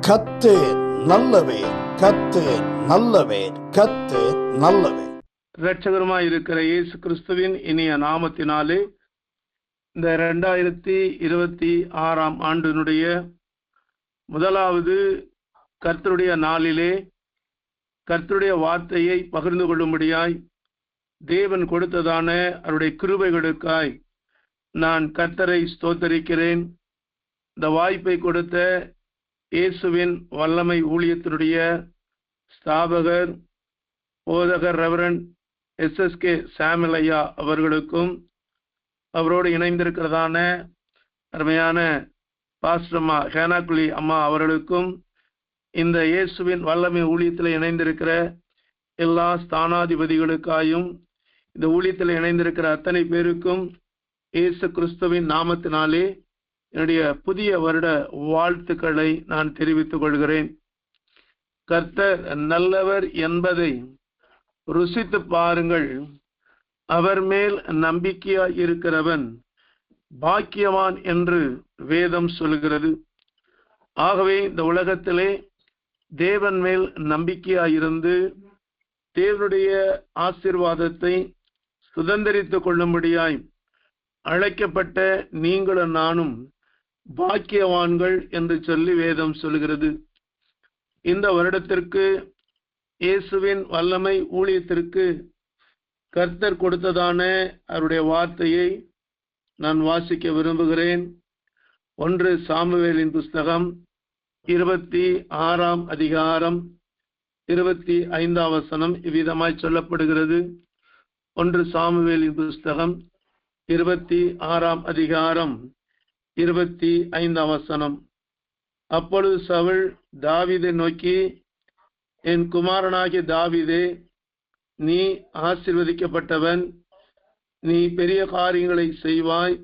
கர்த்தர் நல்லவர், கர்த்தர் நல்லவர், கர்த்தர் நல்லவர். இரட்சகருமாய் இருக்கிற இயேசு கிறிஸ்துவின் இனிய நாமத்தினாலே இந்த 2026 ஆண்டினுடைய முதலாவது கர்த்தருடைய நாளிலே கர்த்தருடைய வார்த்தையை பகிர்ந்து கொள்ளும்படியாய் தேவன் கொடுத்ததான அவருடைய கிருபைகளுக்காய் நான் கர்த்தரை ஸ்தோத்தரிக்கிறேன். இந்த வாய்ப்பை கொடுத்த இயேசுவின் வல்லமை ஊழியத்தினுடைய ஸ்தாபகர் போதகர் ரெவரண்ட் SSK சாமுவேல் ஐயா அவர்களுக்கும் அவரோடு இணைந்திருக்கிறதான அருமையான பாஸ்டர்மா ஹேனாக்குலி அம்மா அவர்களுக்கும் இந்த இயேசுவின் வல்லமை ஊழியத்தில் இணைந்திருக்கிற எல்லா ஸ்தானாதிபதிகளுக்காயும் இந்த ஊழியத்தில் இணைந்திருக்கிற அத்தனை பேருக்கும் இயேசு கிறிஸ்துவின் நாமத்தினாலே என்னுடைய புதிய வருட வாழ்த்துக்களை நான் தெரிவித்துக் கொள்கிறேன். கர்த்தர் நல்லவர் என்பதை ருசித்து பாருங்கள். அவர் மேல் நம்பிக்கையாய் இருக்கிறவன் பாக்கியவான் என்று வேதம் சொல்கிறது. ஆகவே இந்த உலகத்திலே தேவன் மேல் நம்பிக்கையாயிருந்து தேவனுடைய ஆசீர்வாதத்தை சுதந்திரித்துக் கொள்ளும்படியாய் அழைக்கப்பட்ட நீங்களும் நானும் பாக்கியவான்கள் என்று சொல்லி வேதம் சொல்கிறது. இந்த வருடத்திற்கு இயேசுவின் வல்லமை ஊழியத்திற்கு கர்த்தர் கொடுத்ததான அவருடைய வார்த்தையை நான் வாசிக்க விரும்புகிறேன். 1 சாமுவேலின் புஸ்தகம் 26 அதிகாரம் 25 வசனம் இவ்விதமாய் சொல்லப்படுகிறது. 1 சாமுவேலின் புஸ்தகம் 26 அதிகாரம் 25 வசனம். அப்பொழுது சவுல் தாவீதை நோக்கி, என் குமாரனாகிய தாவீதே, நீ ஆசீர்வதிக்கப்பட்டவன், நீ பெரிய காரியங்களை செய்வாய்,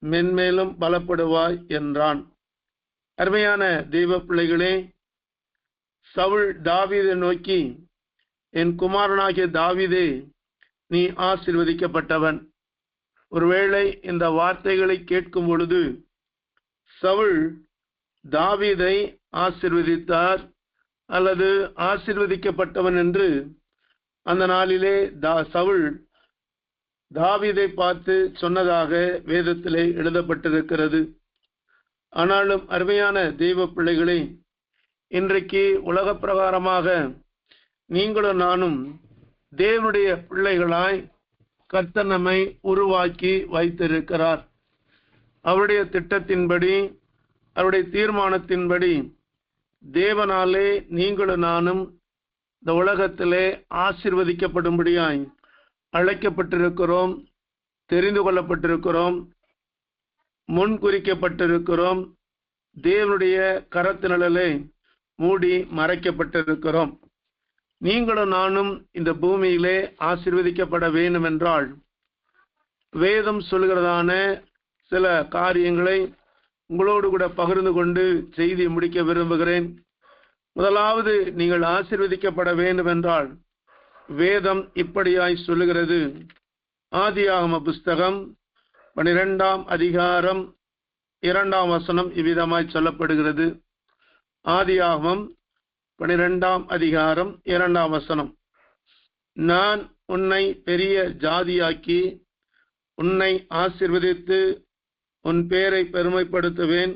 மென்மேலும் பலப்படுவாய் என்றான். அருமையான தெய்வ பிள்ளைகளே, சவுல் தாவீதை நோக்கி, என் குமாரனாகிய தாவீதே, நீ ஆசீர்வதிக்கப்பட்டவன். ஒருவேளை இந்த வார்த்தைகளை கேட்கும் பொழுது சவுல் தாவீதை ஆசீர்வதித்தார் அல்லது ஆசீர்வதிக்கப்பட்டவன் என்று அந்த நாளிலே சவுல் தாவீதை பார்த்து சொன்னதாக வேதத்திலே எழுதப்பட்டிருக்கிறது. ஆனாலும் அருமையான தெய்வ பிள்ளைகளே, இன்றைக்கு உலக பிரகாரமாக நீங்களும் நானும் தேவனுடைய பிள்ளைகளாய் கர்த்தர் நம்மை உருவாக்கி வைத்திருக்கிறார். அவருடைய திட்டத்தின்படி, அவருடைய தீர்மானத்தின்படி தேவனாலே நீங்களும் நானும் இந்த உலகத்திலே ஆசீர்வதிக்கப்படும்படியாய் அழைக்கப்பட்டிருக்கிறோம், தெரிந்து கொள்ளப்பட்டிருக்கிறோம், முன்குறிக்கப்பட்டிருக்கிறோம், தேவனுடைய கரத்தினாலே மூடி மறைக்கப்பட்டிருக்கிறோம். நீங்களும் நானும் இந்த பூமியிலே ஆசீர்வதிக்கப்பட வேண்டும் என்றால் வேதம் சொல்கிறதான சில காரியங்களை உங்களோடு கூட பகிர்ந்து கொண்டு செய்தி முடிக்க விரும்புகிறேன். முதலாவது, நீங்கள் ஆசீர்வதிக்கப்பட வேண்டும் என்றால் வேதம் இப்படியாய் சொல்லுகிறது. ஆதியாகம புஸ்தகம் 12 அதிகாரம் 2 வசனம் இவ்விதமாய் சொல்லப்படுகிறது. ஆதியாகமம் 12 அதிகாரம் 2 வசனம். நான் உன்னை பெரிய ஜாதியாக்கி உன்னை ஆசீர்வதித்து உன் பேரை பெருமைப்படுத்துவேன்,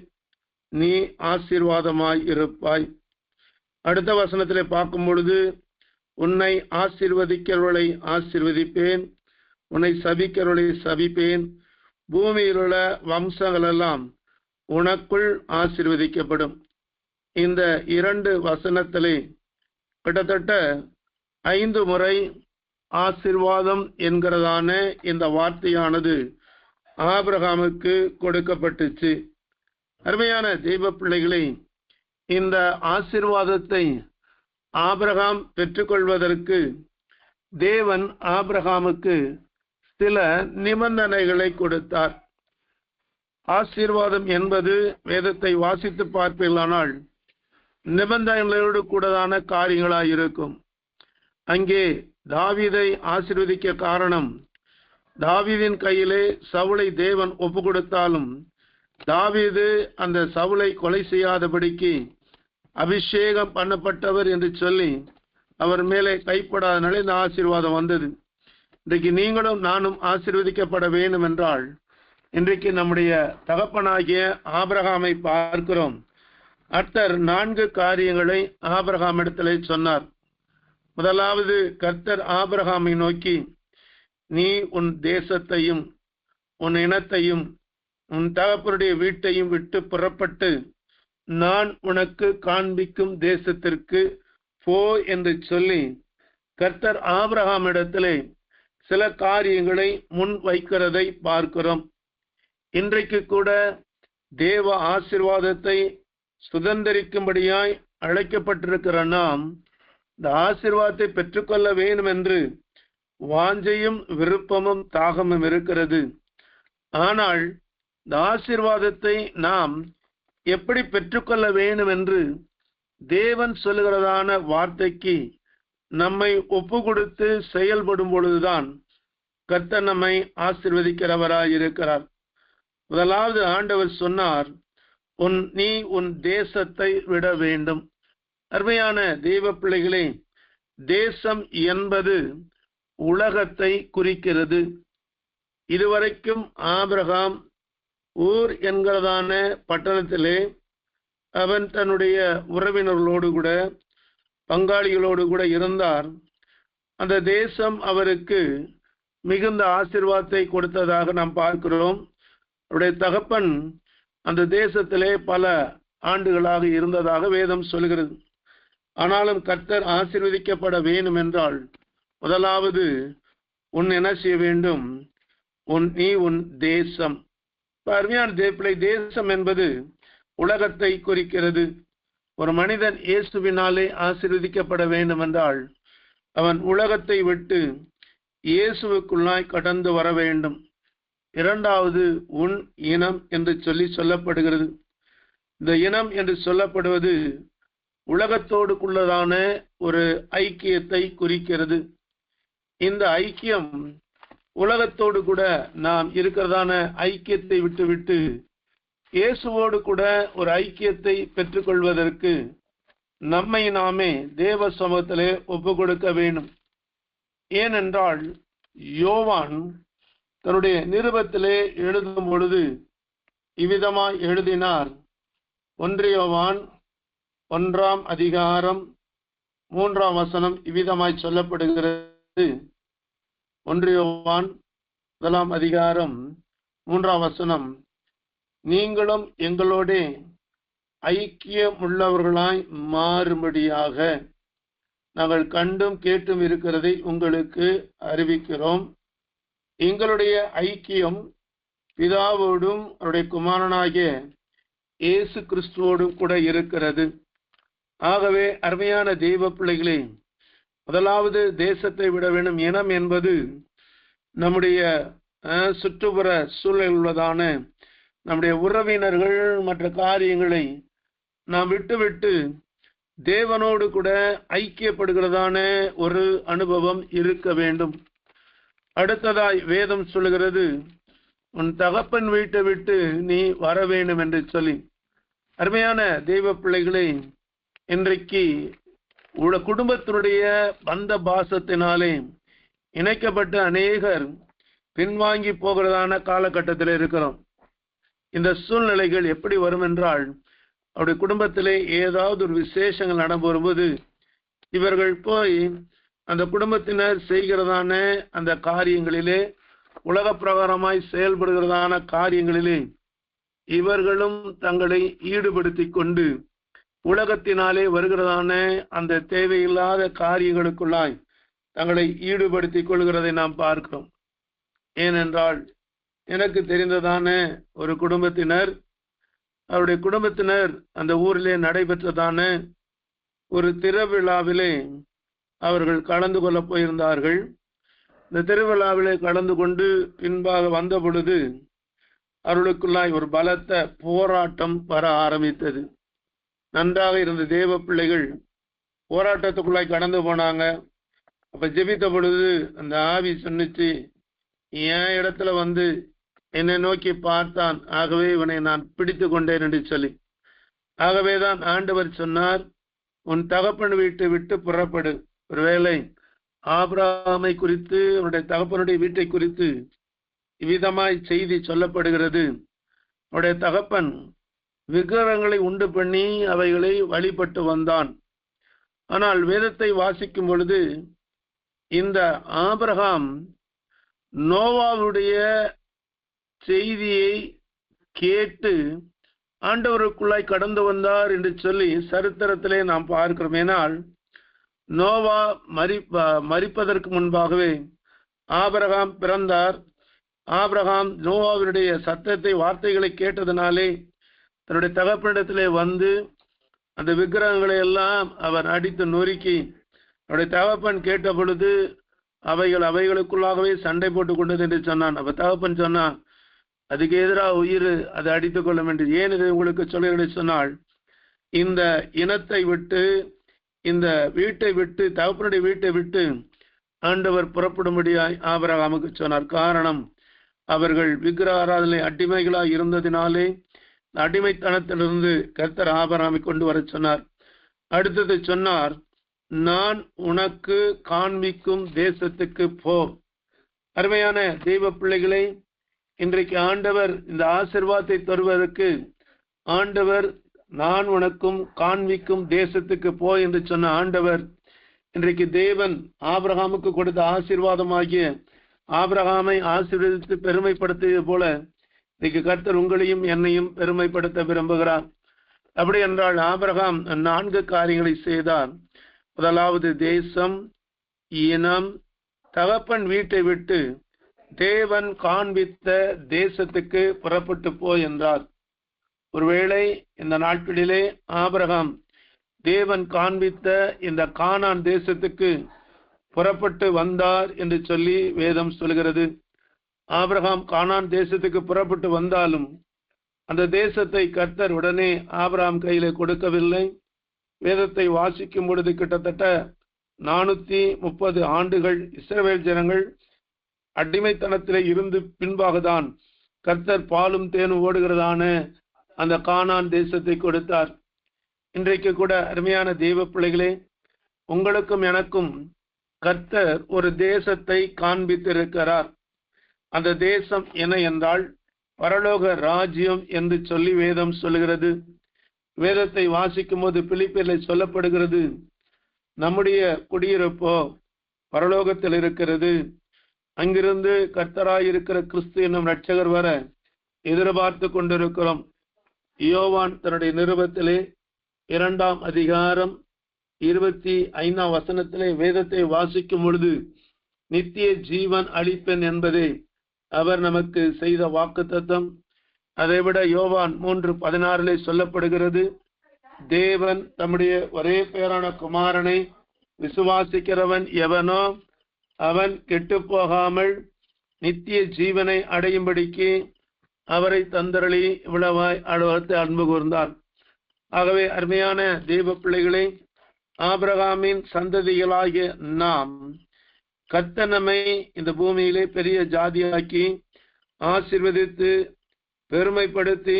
நீ ஆசீர்வாதமாய் இருப்பாய். அடுத்த வசனத்திலே பார்க்கும் பொழுது, உன்னை ஆசீர்வதிக்கிறவர்களை ஆசீர்வதிப்பேன், உன்னை சபிக்கிறவர்களை சபிப்பேன், பூமியில் உள்ள வம்சங்கள் எல்லாம் உனக்குள் ஆசீர்வதிக்கப்படும். இந்த 2 வசனத்திலே கிட்டத்தட்ட 5 முறை ஆசீர்வாதம் என்கிறதான இந்த வார்த்தையானது ஆபிரகாமுக்கு கொடுக்கப்பட்டுச்சு. அருமையான தெய்வ பிள்ளைகளே, இந்த ஆசீர்வாதத்தை ஆபிரகாம் பெற்றுக்கொள்வதற்கு தேவன் ஆபிரகாமுக்கு சில நிபந்தனைகளை கொடுத்தார். ஆசீர்வாதம் என்பது வேதத்தை வாசித்து பார்ப்பீர்களானால் நிபந்தனைகளோடு கூடதான காரியங்களாயிருக்கும். அங்கே தாவீதை ஆசீர்வதிக்க காரணம், தாவீதின் கையிலே சவுலை தேவன் ஒப்பு கொடுத்தாலும் தாவீது அந்த சவுலை கொலை செய்யாதபடிக்கு அபிஷேகம் பண்ணப்பட்டவர் என்று சொல்லி அவர் மேலே கைப்படாதனால இந்த ஆசீர்வாதம் வந்தது. இன்றைக்கு நீங்களும் நானும் ஆசீர்வதிக்கப்பட வேண்டும் என்றால் இன்றைக்கு நம்முடைய தகப்பனாகிய ஆபிரகாமை பார்க்கிறோம். கர்த்தர் 4 காரியங்களை ஆபிரகாம் இடத்திலே சொன்னார். முதலாவது, கர்த்தர் ஆபிரகாமை நோக்கி, நீ உன் தேசத்தையும் உன் இனத்தையும் உன் தகப்பனுடைய வீட்டையும் விட்டு புறப்பட்டு நான் உனக்கு காண்பிக்கும் தேசத்திற்கு போ என்று சொல்லி கர்த்தர் ஆபிரகாம் இடத்திலே சில காரியங்களை முன் வைக்கிறதை பார்க்கிறோம். இன்றைக்கு கூட தேவ ஆசீர்வாதத்தை சுதந்திரிக்கும்படியாய் அழைக்கப்பட்டிருக்கிற நாம் இந்த ஆசீர்வாதத்தை பெற்றுக்கொள்ள வேண்டும் என்று வாஞ்சையும் விருப்பமும் தாகமும் இருக்கிறது. ஆனால் இந்த ஆசீர்வாதத்தை நாம் எப்படி பெற்றுக்கொள்ள வேண்டும் என்று தேவன் சொல்லுகிறதான வார்த்தைக்கு நம்மை ஒப்பு கொடுத்து செயல்படும் பொழுதுதான் கர்த்தர் நம்மை ஆசீர்வதிக்கிறவராய் இருக்கிறார். முதலாவது ஆண்டவர் சொன்னார், நீ உன் தேசத்தை விட வேண்டும். அருமையான தெய்வ பிள்ளைகளே, தேசம் என்பது உலகத்தை குறிக்கிறது. இதுவரைக்கும் ஆபிரகாம் ஊர் என்கிறதான பட்டணத்திலே அவன் தன்னுடைய உறவினர்களோடு கூட பங்காளிகளோடு கூட இருந்தார். அந்த தேசம் அவருக்கு மிகுந்த ஆசீர்வாதத்தை கொடுத்ததாக நாம் பார்க்கிறோம். அவருடைய தகப்பன் அந்த தேசத்திலே பல ஆண்டுகளாக இருந்ததாக வேதம் சொல்கிறது. ஆனாலும் கர்த்தர் ஆசீர்வதிக்கப்பட வேண்டும் என்றால் முதலாவது என்ன செய்ய வேண்டும்? நீ உன் தேசம். அருமையான தேவப்பிள்ளை, தேசம் என்பது உலகத்தை குறிக்கிறது. ஒரு மனிதன் இயேசுவினாலே ஆசீர்வதிக்கப்பட வேண்டும் என்றால் அவன் உலகத்தை விட்டு இயேசுவுக்குள்ளாய் கடந்து வர வேண்டும். இரண்டாவது, உன் இனம் என்று சொல்லப்படுகிறது. இந்த இனம் என்று சொல்லப்படுவது உலகத்தோடுக்குள்ளதான ஒரு ஐக்கியத்தை குறிக்கிறது. இந்த ஐக்கியம் உலகத்தோடு கூட நாம் இருக்கிறதான ஐக்கியத்தை விட்டுவிட்டு இயேசுவோடு கூட ஒரு ஐக்கியத்தை பெற்றுக்கொள்வதற்கு நம்மை நாமே தேவ சமூகத்திலே ஒப்பு கொடுக்க வேண்டும். ஏனென்றால் யோவான் தன்னுடைய நிருபத்திலே எழுதும் பொழுது இவ்விதமாய் எழுதினார். 1 யோவான் 1ஆம் அதிகாரம் 3ஆம் வசனம் இவ்விதமாய் சொல்லப்படுகிறது. 1 யோவான் 1ஆம் அதிகாரம் 3ஆம் வசனம், நீங்களும் எங்களோட ஐக்கியம் உள்ளவர்களாய் மாறும்படியாக நாங்கள் கண்டும் கேட்டும் இருக்கிறதை உங்களுக்கு அறிவிக்கிறோம். எங்களுடைய ஐக்கியம் பிதாவோடும் அவருடைய குமாரனாகிய இயேசு கிறிஸ்துவோடும் கூட இருக்கிறது. ஆகவே அருமையான தெய்வ பிள்ளைகளே, முதலாவது தேசத்தை விட வேண்டும். இனம் என்பது நம்முடைய சுற்றுப்புற சூழல் உள்ளதான நம்முடைய உறவினர்கள் மற்ற காரியங்களை நாம் விட்டுவிட்டு தேவனோடு கூட ஐக்கியப்படுகிறதான ஒரு அனுபவம் இருக்க வேண்டும். அடுத்ததாய் வேதம் சொல்லுகிறது, உன் தகப்பன் வீட்டை விட்டு நீ வர வேண்டும் என்று சொல்லி. அருமையான தெய்வ பிள்ளைகளை, இன்றைக்கு குடும்பத்தினுடைய பந்த பாசத்தினாலே இணைக்கப்பட்ட அநேகர் பின்வாங்கி போகிறதான காலகட்டத்தில் இருக்கிறோம். இந்த சூழ்நிலைகள் எப்படி வரும் என்றால், அவருடைய குடும்பத்திலே ஏதாவது ஒரு விசேஷங்கள் நடந்துவரும்போது இவர்கள் போய் அந்த குடும்பத்தினர் செய்கிறதான அந்த காரியங்களிலே, உலக பிரகாரமாய் செயல்படுகிறதான காரியங்களிலே இவர்களும் தங்களை ஈடுபடுத்தி கொண்டு உலகத்தினாலே வருகிறதான அந்த தேவையில்லாத காரியங்களுக்குள்ளாய் தங்களை ஈடுபடுத்திக் கொள்கிறதை நாம் பார்க்கிறோம். ஏனென்றால் எனக்கு தெரிந்ததான ஒரு குடும்பத்தினர், அவருடைய குடும்பத்தினர் அந்த ஊரிலே நடைபெற்றதான ஒரு திருவிழாவிலே அவர்கள் கலந்து கொள்ள போயிருந்தார்கள். இந்த திருவிழாவிலே கலந்து கொண்டு பின்பாக வந்த பொழுது அவர்களுக்குள்ளாய் ஒரு பலத்த போராட்டம் வர ஆரம்பித்தது. நன்றாக இருந்த தேவ பிள்ளைகள் போராட்டத்துக்குள்ளாய் கடந்து போனாங்க. அப்ப ஜெபித்த பொழுது அந்த ஆவி சொன்னிச்சு, என் இடத்துல வந்து என்னை நோக்கி பார்த்தான், ஆகவே இவனை நான் பிடித்து கொண்டேன் என்று சொல்லி. ஆகவேதான் ஆண்டவர் சொன்னார், உன் தகப்பன் வீட்டை விட்டு புறப்படு. ஒருவேளை ஆபிரகாமை குறித்து, அவனுடைய தகப்பனுடைய வீட்டை குறித்து இவ்விதமாய் செய்தி சொல்லப்படுகிறது. அவருடைய தகப்பன் விக்கிரகங்களை உண்டு பண்ணி அவைகளை வழிபட்டு வந்தான். ஆனால் வேதத்தை வாசிக்கும் பொழுது இந்த ஆபிரகாம் நோவாவுடைய செய்தியை கேட்டு ஆண்டவருக்குள்ளாய் கடந்து வந்தார் என்று சொல்லி சரித்திரத்திலே நாம் பார்க்கிறோம். ஏனால் நோவா மரிப்பதற்கு முன்பாகவே ஆபிரகாம் பிறந்தார். ஆபிரகாம் நோவாவினுடைய சத்தத்தை, வார்த்தைகளை கேட்டதனாலே தன்னுடைய தகப்பனிடத்திலே வந்து அந்த விக்கிரகங்களை எல்லாம் அவர் அடித்து நொறுக்கி, அவருடைய தகப்பன் கேட்ட பொழுது அவைகளுக்குள்ளாகவே சண்டை போட்டுக் கொண்டது என்று சொன்னான். அப்ப தகப்பன் சொன்னான், அதுக்கு எதிராக உயிர் அதை அடித்துக் கொள்ளும் என்று. ஏன் இதை உங்களுக்கு சொல்லுகிறேன் சொன்னால், இந்த இனத்தை விட்டு, இந்த வீட்டை விட்டு, தகப்பனுடைய வீட்டை விட்டு ஆண்டவர் புறப்படும்படியாய் ஆபிரகாமுக்கு சொன்னார். காரணம், அவர்கள் விக்கிரக ஆராதனை அடிமைகளாய் இருந்ததினாலே அடிமைத்தனத்திலிருந்து கர்த்தர் ஆபிரகாமை கொண்டு வர சொன்னார். அடுத்தது சொன்னார், நான் உனக்கு காண்பிக்கும் தேசத்துக்கு போ. அருமையான தெய்வ பிள்ளைகளை, இன்றைக்கு ஆண்டவர் இந்த ஆசீர்வாதத்தை தருவதற்கு ஆண்டவர் நான் உனக்கும் காண்பிக்கும் தேசத்துக்கு போ என்று சொன்ன ஆண்டவர், இன்றைக்கு தேவன் ஆபிரகாமுக்கு கொடுத்த ஆசீர்வாதமாகிய ஆபிரகாமை ஆசீர்வதித்து பெருமைப்படுத்தியது போல இன்னைக்கு கர்த்தர் உங்களையும் என்னையும் பெருமைப்படுத்த விரும்புகிறார். அப்படி என்றால் ஆபிரகாம் 4 காரியங்களை செய்தார். முதலாவது, தேசம், இனம், தகப்பன் வீட்டை விட்டு தேவன் காண்பித்த தேசத்துக்கு புறப்பட்டு போ என்றார். ஒருவேளை இந்த நாட்களிலே ஆபிரகாம் தேவன் காண்பித்த இந்த கானான் தேசத்துக்கு புறப்பட்டு வந்தார் என்று சொல்லி வேதம் சொல்கிறது. ஆபிரகாம் கானான் தேசத்துக்கு புறப்பட்டு வந்தாலும் அந்த தேசத்தை கர்த்தர் உடனே ஆபிரகாம் கையில கொடுக்கவில்லை. வேதத்தை வாசிக்கும் பொழுது கிட்டத்தட்ட 430 ஆண்டுகள் இஸ்ரவேல் ஜனங்கள் அடிமைத்தனத்திலே இருந்து பின்பாகதான் கர்த்தர் பாலும் தேனும் ஓடுகிறதான அந்த கானான் தேசத்தை கொடுத்தார். இன்றைக்கு கூட அருமையான தெய்வ பிள்ளைகளே, உங்களுக்கும் எனக்கும் கர்த்தர் ஒரு தேசத்தை காண்பித்திருக்கிறார். அந்த தேசம் என்ன என்றால் பரலோக ராஜ்யம் என்று சொல்லி வேதம் சொல்லுகிறது. வேதத்தை வாசிக்கும் போது பிலிப்பியரில் சொல்லப்படுகிறது, நம்முடைய குடியிருப்போ பரலோகத்தில் இருக்கிறது. அங்கிருந்து கர்த்தராயிருக்கிற கிறிஸ்து என்னும் இரட்சகர் வர எதிர்பார்த்து கொண்டிருக்கிறோம். யோவான் தன்னுடைய நிருபத்திலே 2ஆம் அதிகாரம் 25ஆம் வசனத்திலே வேதத்தை வாசிக்கும் பொழுது நித்திய ஜீவன் அளிப்பேன் என்பதே அவர் நமக்கு செய்த வாக்குத்தத்தம். அதைவிட யோவான் 3:16 சொல்லப்படுகிறது, தேவன் தம்முடைய ஒரே பேரான குமாரனை விசுவாசிக்கிறவன் எவனோ அவன் கெட்டு போகாமல் நித்திய ஜீவனை அடையும்படிக்கு அவரை தந்தரளி இவ்வளவாய் அளவத்தை அன்பு கூர்ந்தார். ஆகவே அருமையான தெய்வ பிள்ளைகளே, ஆபிரகாமின் சந்ததிகளாகிய நாம் கர்த்தர் நம்மை இந்த பூமியிலே பெரிய ஜாதியாக்கி ஆசீர்வதித்து பெருமைப்படுத்தி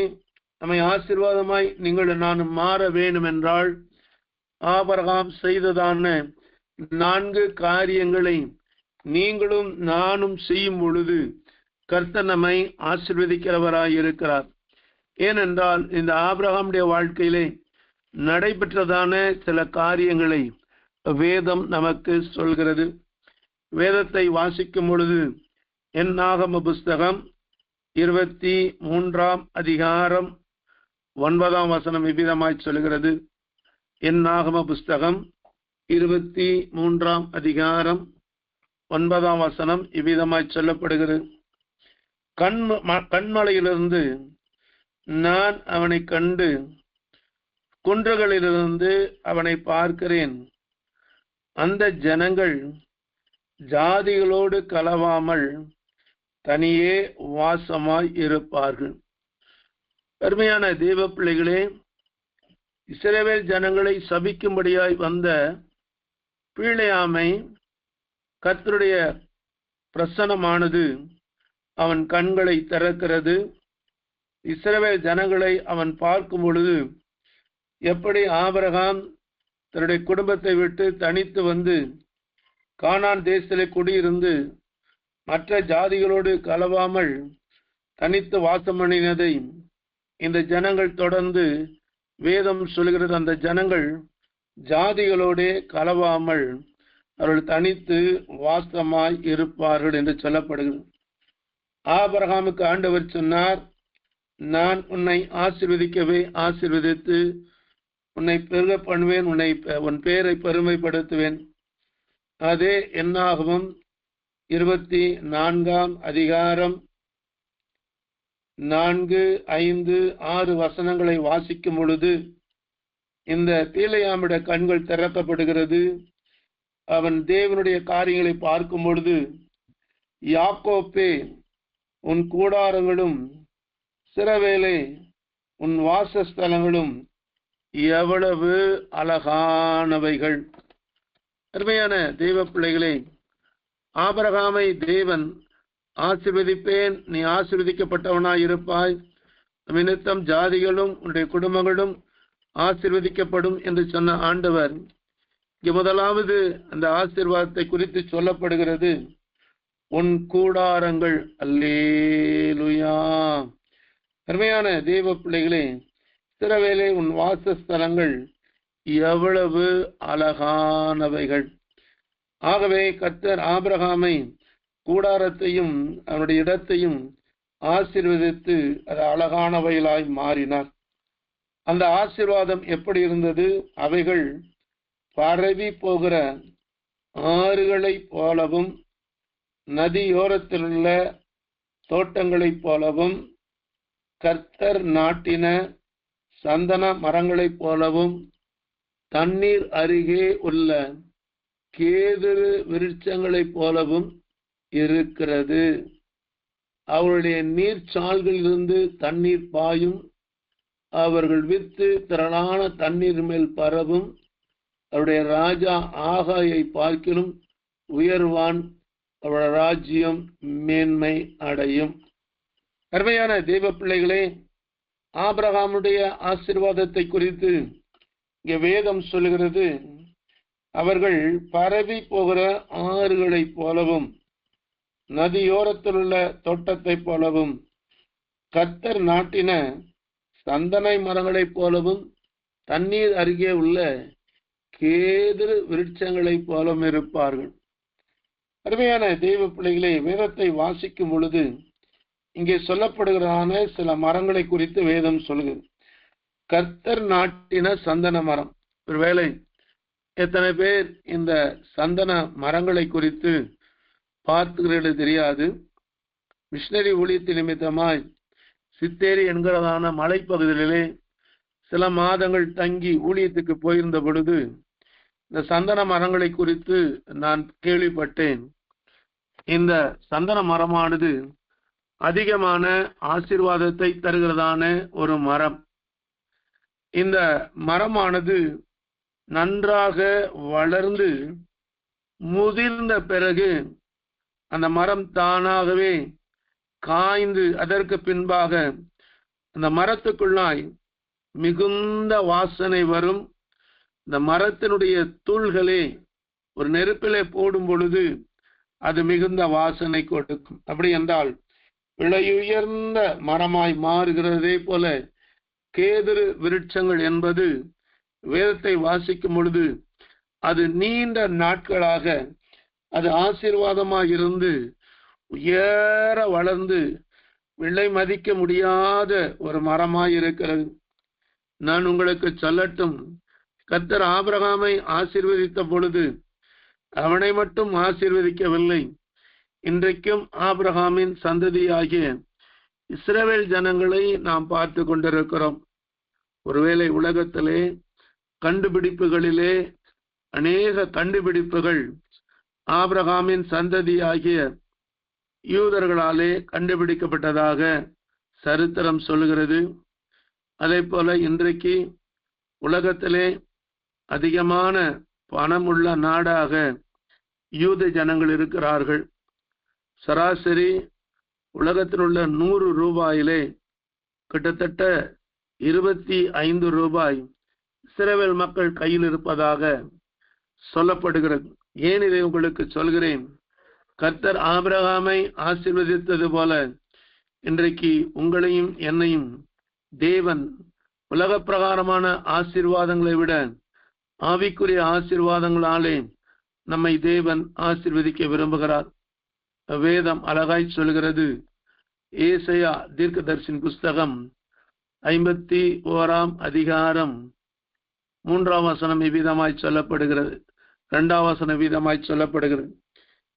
நம்மை ஆசீர்வாதமாய் நீங்கள் நான் மாற வேண்டும் என்றால் ஆபிரகாம் செய்ததான 4 காரியங்களை நீங்களும் நானும் செய்யும் பொழுது கர்த்தர் நம்மை ஆசீர்வதிக்கிறவராய் இருக்கிறார். ஏனென்றால் இந்த ஆபிரகாமுடைய வாழ்க்கையிலே நடைபெற்றதான சில காரியங்களை வேதம் நமக்கு சொல்கிறது. வேதத்தை வாசிக்கும் பொழுது என்னாகம புஸ்தகம் 23ஆம் அதிகாரம் 9ஆம் வசனம் இவ்விதமாய் சொல்கிறது. என்னாகம புஸ்தகம் 23ஆம் அதிகாரம் 9ஆம் வசனம் இவ்விதமாய் சொல்லப்படுகிறது. கண்மலையிலிருந்து நான் அவனை கண்டு குன்றுகளிலிருந்து அவனை பார்க்கிறேன். அந்த ஜனங்கள் ஜாதிகளோடு கலவாமல் தனியே வாசமாய் இருப்பார்கள். அருமையான தேவ பிள்ளைகளே, இஸ்ரவேல் ஜனங்களை சபிக்கும்படியாய் வந்த பீலேயாமை கர்த்தருடைய பிரசன்னமானது அவன் கண்களை திறக்கிறது. இஸ்ரவேல் ஜனங்களை அவன் பார்க்கும் பொழுது எப்படி ஆபிரகாம் தன்னுடைய குடும்பத்தை விட்டு தனித்து வந்து கானான் தேசத்திலே குடியிருந்து மற்ற ஜாதிகளோடு கலவாமல் தனித்து வாசம் பண்ணினதை இந்த ஜனங்கள் தொடர்ந்து வேதம் சொல்கிறது. அந்த ஜனங்கள் ஜாதிகளோடே கலவாமல் அவர்கள் தனித்து வாசமாய் இருப்பார்கள் என்று சொல்லப்படுகிறது. ஆபிரகாமுக்கு ஆண்டவர் சொன்னார், நான் உன்னை ஆசீர்வதிக்கவே ஆசீர்வதித்து உன்னை பெருக பண்ணுவேன், உன் பெயரை பெருமைப்படுத்துவேன். அதே என்னாகவும் 24 அதிகாரம் 4, 5, 6 வசனங்களை வாசிக்கும் பொழுது இந்த பீலையாமிட கண்கள் திறக்கப்படுகிறது. அவன் தேவனுடைய காரியங்களை பார்க்கும் பொழுது, யாக்கோப்பே உன் கூடாரங்களும் சிறவேலே உன் வாசஸ்தலங்களும் எவ்வளவு அழகானவைகள். அருமையான தெய்வ பிள்ளைகளே, ஆபிரகாமை தேவன் ஆசீர்வதிப்பேன், நீ ஆசீர்வதிக்கப்பட்டவனாய் இருப்பாய், நிமித்தம் ஜாதிகளும் உன்னுடைய குடும்பங்களும் ஆசீர்வதிக்கப்படும் என்று சொன்ன ஆண்டவர் இங்கே முதலாவது அந்த ஆசீர்வாதத்தை குறித்து சொல்லப்படுகிறது. உன் கூடாரங்கள், அல்லேலூயா. அருமையான தேவ பிள்ளைகளே, சிறவேளை உன் வாசஸ்தலங்கள் எவ்வளவு அழகானவைகள். ஆகவே கர்த்தர் ஆபிரகாமை கூடாரத்தையும் அவனுடைய இடத்தையும் ஆசீர்வதித்து அது அழகானவைகளாய் மாறினார். அந்த ஆசீர்வாதம் எப்படி இருந்தது? அவைகள் பரவி போகிற ஆறுகளைப் போலவும் நதியோரத்தில் உள்ள தோட்டங்களைப் போலவும் கர்த்தர் நாட்டின சந்தன மரங்களைப் போலவும் தண்ணீர் அருகே உள்ள கேதுரு விருட்சங்களைப் போலவும் இருக்கிறது. அவருடைய நீர்ச்சால்களிலிருந்து தண்ணீர் பாயும், அவர்கள் வித்து திரளான தண்ணீர் மேல் பரவும். அவருடைய ராஜா ஆகாயை பார்க்கிலும் உயர்வான், அவருடைய ராஜ்யம் மேன்மை அடையும். அருமையான தெய்வ பிள்ளைகளே, ஆபிரகாமுடைய ஆசீர்வாதத்தை குறித்து இங்கே வேதம் சொல்கிறது, அவர்கள் பரவி போகிற ஆறுகளைப் போலவும் நதியோரத்தில் உள்ள தோட்டத்தை போலவும் கர்த்தர் நாட்டின சந்தனை மரங்களைப் போலவும் தண்ணீர் அருகே உள்ள கேதுரு விருட்சங்களைப் போலவும் இருப்பார்கள். அருமையான தெய்வ பிள்ளைகளை, வேதத்தை வாசிக்கும் பொழுது இங்கே சொல்லப்படுகிறான சில மரங்களை குறித்து வேதம் சொல்கிறது. கர்த்தர் நாட்டின சந்தன மரம். ஒருவேளை எத்தனை பேர் இந்த சந்தன மரங்களை குறித்து பார்த்துகிறது தெரியாது. மிஷனரி ஊழியத்தின் நிமித்தமாய் சித்தேரி என்கிறதான மலைப்பகுதிகளிலே சில மாதங்கள் தங்கி ஊழியத்துக்கு போயிருந்த பொழுது இந்த சந்தன மரங்களை குறித்து நான் கேள்விப்பட்டேன். இந்த சந்தன மரமானது அதிகமான ஆசீர்வாதத்தை தருகிறதான ஒரு மரம். இந்த மரமானது நன்றாக வளர்ந்து முதிர்ந்த பிறகு அந்த மரம் தானாகவே காய்ந்து அதற்கு பின்பாக அந்த மரத்துக்குள்ளாய் மிகுந்த வாசனை வரும். இந்த மரத்தினுடைய தூள்களே ஒரு நெருப்பிலே போடும் பொழுது அது மிகுந்த வாசனை கொடுக்கும். அப்படி என்றால் விலையுயர்ந்த மரமாய் மாறுகிறதே போல கேதுரு விருட்சங்கள் என்பது வேதத்தை வாசிக்கும் பொழுது அது நீண்ட நாட்களாக அது ஆசீர்வாதமாக இருந்து உயர வளர்ந்து விலை மதிக்க முடியாத ஒரு மரமாய் இருக்கிறது. நான் உங்களுக்கு சொல்லட்டும், கர்த்தர் ஆபிரகாமை ஆசீர்வதித்த பொழுது அவனை மட்டும் ஆசீர்வதிக்கவில்லை. இன்றைக்கும் ஆபிரகாமின் சந்ததியாகிய இஸ்ரவேல் ஜனங்களை நாம் பார்த்து கொண்டிருக்கிறோம். ஒருவேளை உலகத்திலே கண்டுபிடிப்புகளிலே அநேக கண்டுபிடிப்புகள் ஆபிரகாமின் சந்ததியாகிய யூதர்களாலே கண்டுபிடிக்கப்பட்டதாக சரித்திரம் சொல்கிறது. அதே போல இன்றைக்கு உலகத்திலே அதிகமான பணம் உள்ள நாடாக யூத ஜனங்கள் இருக்கிறார்கள். சராசரி உலகத்தில் உள்ள 100 ரூபாயிலே கிட்டத்தட்ட 25 ரூபாய் இஸ்ரவேல் மக்கள் கையில் இருப்பதாக சொல்லப்படுகிறது. ஏன் இதை உங்களுக்கு சொல்கிறேன்? கர்த்தர் ஆபிரகாமை ஆசீர்வதித்தது போல இன்றைக்கு உங்களையும் என்னையும் தேவன் உலக பிரகாரமான ஆசீர்வாதங்களை விட ஆவிக்குரிய ஆசீர்வாதங்களாலே நம்மை தேவன் ஆசீர்வதிக்க விரும்புகிறார். வேதம் அழகாய் சொல்கிறது. ஏசாயா தீர்க்கதரிசியின் புஸ்தகம் 51 அதிகாரம் 3 வசனம் இவ்விதமாய் சொல்லப்படுகிறது. 2 வசனம் விதமாய் சொல்லப்படுகிறது.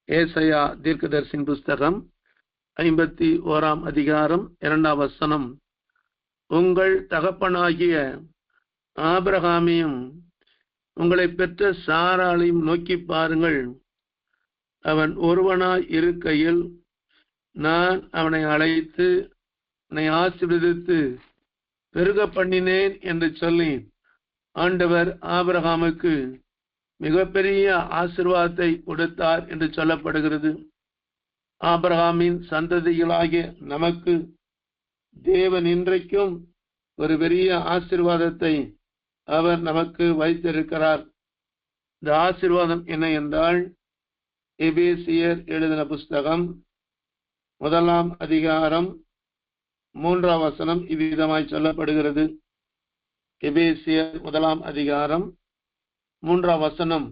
ஏசாயா தீர்க்கதரிசியின் புஸ்தகம் 51 அதிகாரம் 2 வசனம், உங்கள் தகப்பனாகிய ஆபிரகாமையும் உங்களை பெற்ற சாராளையும் நோக்கி பாருங்கள். அவன் ஒருவனாய் இருக்கையில் நான் அவனை அழைத்து அவனை ஆசீர்வதித்து பெருக பண்ணினேன் என்று சொல்லி ஆண்டவர் ஆபிரகாமுக்கு மிகப்பெரிய ஆசீர்வாதத்தை கொடுத்தார் என்று சொல்லப்படுகிறது. ஆபிரகாமின் சந்ததிகளாகிய நமக்கு தேவன் இன்றைக்கும் ஒரு பெரிய ஆசீர்வாதத்தை அவர் நமக்கு வைத்திருக்கிறார். இந்த ஆசீர்வாதம் என்ன என்றால், எபேசியர் எழுதின புஸ்தகம் 1 அதிகாரம் 3 வசனம் இவ்விதமாய் சொல்லப்படுகிறது. எபேசியர் 1 அதிகாரம் 3 வசனம்,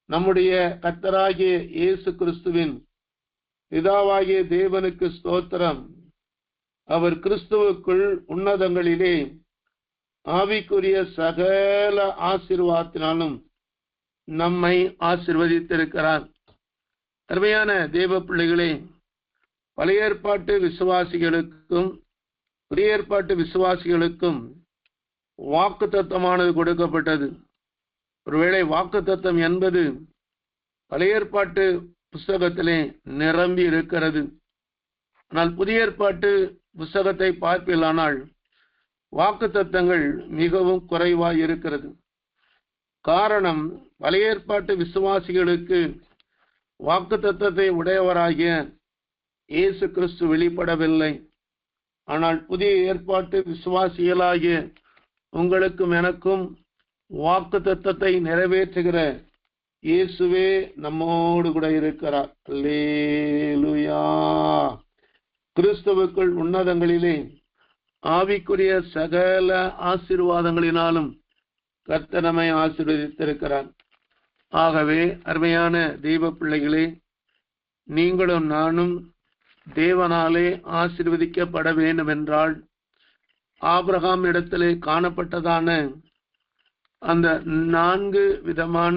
நம்முடைய கர்த்தராகிய இயேசு கிறிஸ்துவின் பிதாவாகிய தேவனுக்கு ஸ்தோத்திரம். அவர் கிறிஸ்துவுக்குள் உன்னதங்களிலே ஆவிக்குரிய சகல ஆசீர்வாதத்தினாலும் நம்மை ஆசீர்வதித்திருக்கிறார். அருமையான தேவ பிள்ளைகளே, பழைய ஏற்பாட்டு விசுவாசிகளுக்கும் புதிய ஏற்பாட்டு விசுவாசிகளுக்கும் வாக்குத்தத்தமானது கொடுக்கப்பட்டது. ஒருவேளை வாக்குத்தத்தம் என்பது பழைய ஏற்பாட்டு புஸ்தகத்திலே நிரம்பி இருக்கிறது. ஆனால் புதிய ஏற்பாட்டு புஸ்தகத்தை பார்ப்பீர்களானால் வாக்குத்தத்தங்கள் மிகவும் குறைவாய் இருக்கிறது. காரணம், பழைய ஏற்பாட்டு விசுவாசிகளுக்கு வாக்குத்தத்தத்தை உடையவராகிய இயேசு கிறிஸ்து வெளிப்படவில்லை. ஆனால் புதிய ஏற்பாட்டு விசுவாசிகளாகிய உங்களுக்கும் எனக்கும் வாக்குத்தத்தத்தை நிறைவேற்றுகிற இயேசுவே நம்மோடு கூட இருக்கிறார். அல்லேலூயா. கிறிஸ்துவுக்குள் உன்னதங்களிலே ஆவிக்குரிய சகல ஆசீர்வாதங்களினாலும் கர்த்தர் நம்மை ஆசீர்வதித்திருக்கிறார். ஆகவே அருமையான தெய்வ பிள்ளைகளே, நீங்களும் நானும் தேவனாலே ஆசீர்வதிக்கப்பட வேண்டும் என்றால் ஆபிரகாம் இடத்திலே காணப்பட்டதான அந்த 4 விதமான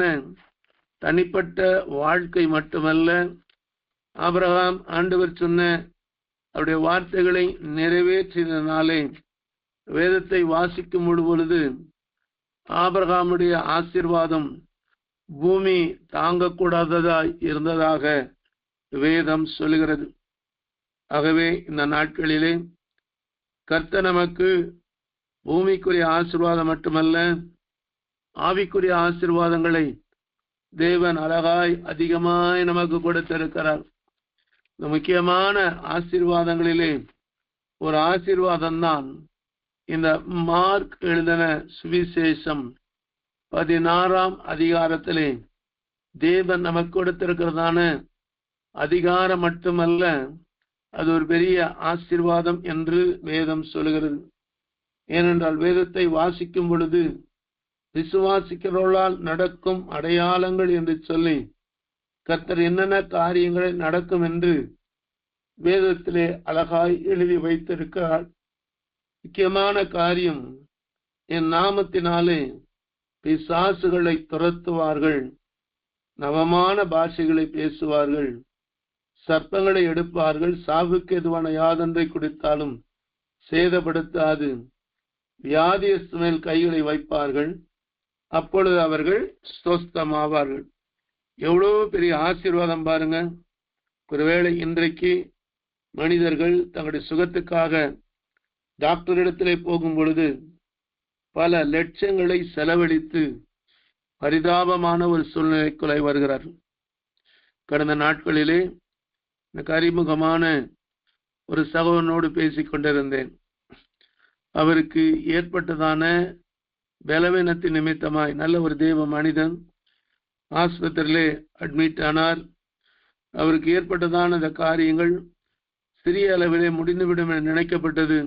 தனிப்பட்ட வாழ்க்கை மட்டுமல்ல, ஆபிரகாம் ஆண்டவர் சொன்ன அவருடைய வார்த்தைகளை நிறைவேற்றினாலே வேதத்தை வாசிக்கும் பொழுது ஆபிரகாமுடைய ஆசீர்வாதம் பூமி தாங்கக்கூடாததாய் இருந்ததாக வேதம் சொல்கிறது. ஆகவே இந்த நாட்களிலே கர்த்தர் நமக்கு பூமிக்குரிய ஆசீர்வாதம் மட்டுமல்ல, ஆவிக்குரிய ஆசீர்வாதங்களை தேவன் அழகாய் அதிகமாய் நமக்கு கொடுத்திருக்கிறார். இந்த முக்கியமான ஆசீர்வாதங்களிலே ஒரு ஆசீர்வாதம் தான் இந்த மார்க் எழுதின சுவிசேஷம் 16 அதிகாரத்திலே தேவன் நமக்கு கொடுத்திருக்கிறதான அதிகாரம் மட்டுமல்ல, அது ஒரு பெரிய ஆசீர்வாதம் என்று வேதம் சொல்கிறது. ஏனென்றால் வேதத்தை வாசிக்கும் பொழுது விசுவாசிக்கிறவர்களால் நடக்கும் அடையாளங்கள் என்று சொல்லி கர்த்தர் என்னென்ன காரியங்கள் நடக்கும் என்று வேதத்திலே அழகாய் எழுதி வைத்திருக்கிறார். முக்கியமான காரியம், என் நாமத்தினாலே பிசாசுகளை துரத்துவார்கள், நவமான பாஷைகளை பேசுவார்கள், சர்ப்பங்களை எடுப்பார்கள், சாவுக்கு எதுவான யாதொன்றை குடித்தாலும் சேதப்படுத்தாது, வியாதியஸ்து மேல் கைகளை வைப்பார்கள், அப்பொழுது அவர்கள் ஸ்தோஸ்தமாவார்கள். எவ்வளவு பெரிய ஆசீர்வாதம் பாருங்க. ஒருவேளை இன்றைக்கு மனிதர்கள் தங்களுடைய சுகத்துக்காக டாக்டரிடத்திலே போகும் பொழுது பல லட்சங்களை செலவழித்து பரிதாபமான ஒரு சூழ்நிலைக்குள்ளே வருகிறார்கள். கடந்த நாட்களிலே எனக்கு அறிமுகமான ஒரு சகோதரனோடு பேசிக் கொண்டிருந்தேன். அவருக்கு ஏற்பட்டதான பலவீனத்தின் நிமித்தமாய் நல்ல ஒரு தேவ மனிதன் ஆஸ்பத்திரியிலே அட்மிட் ஆனார். அவருக்கு ஏற்பட்டதான இந்த காரியங்கள் சிறிய அளவிலே முடிந்துவிடும் என நினைக்கப்பட்டது.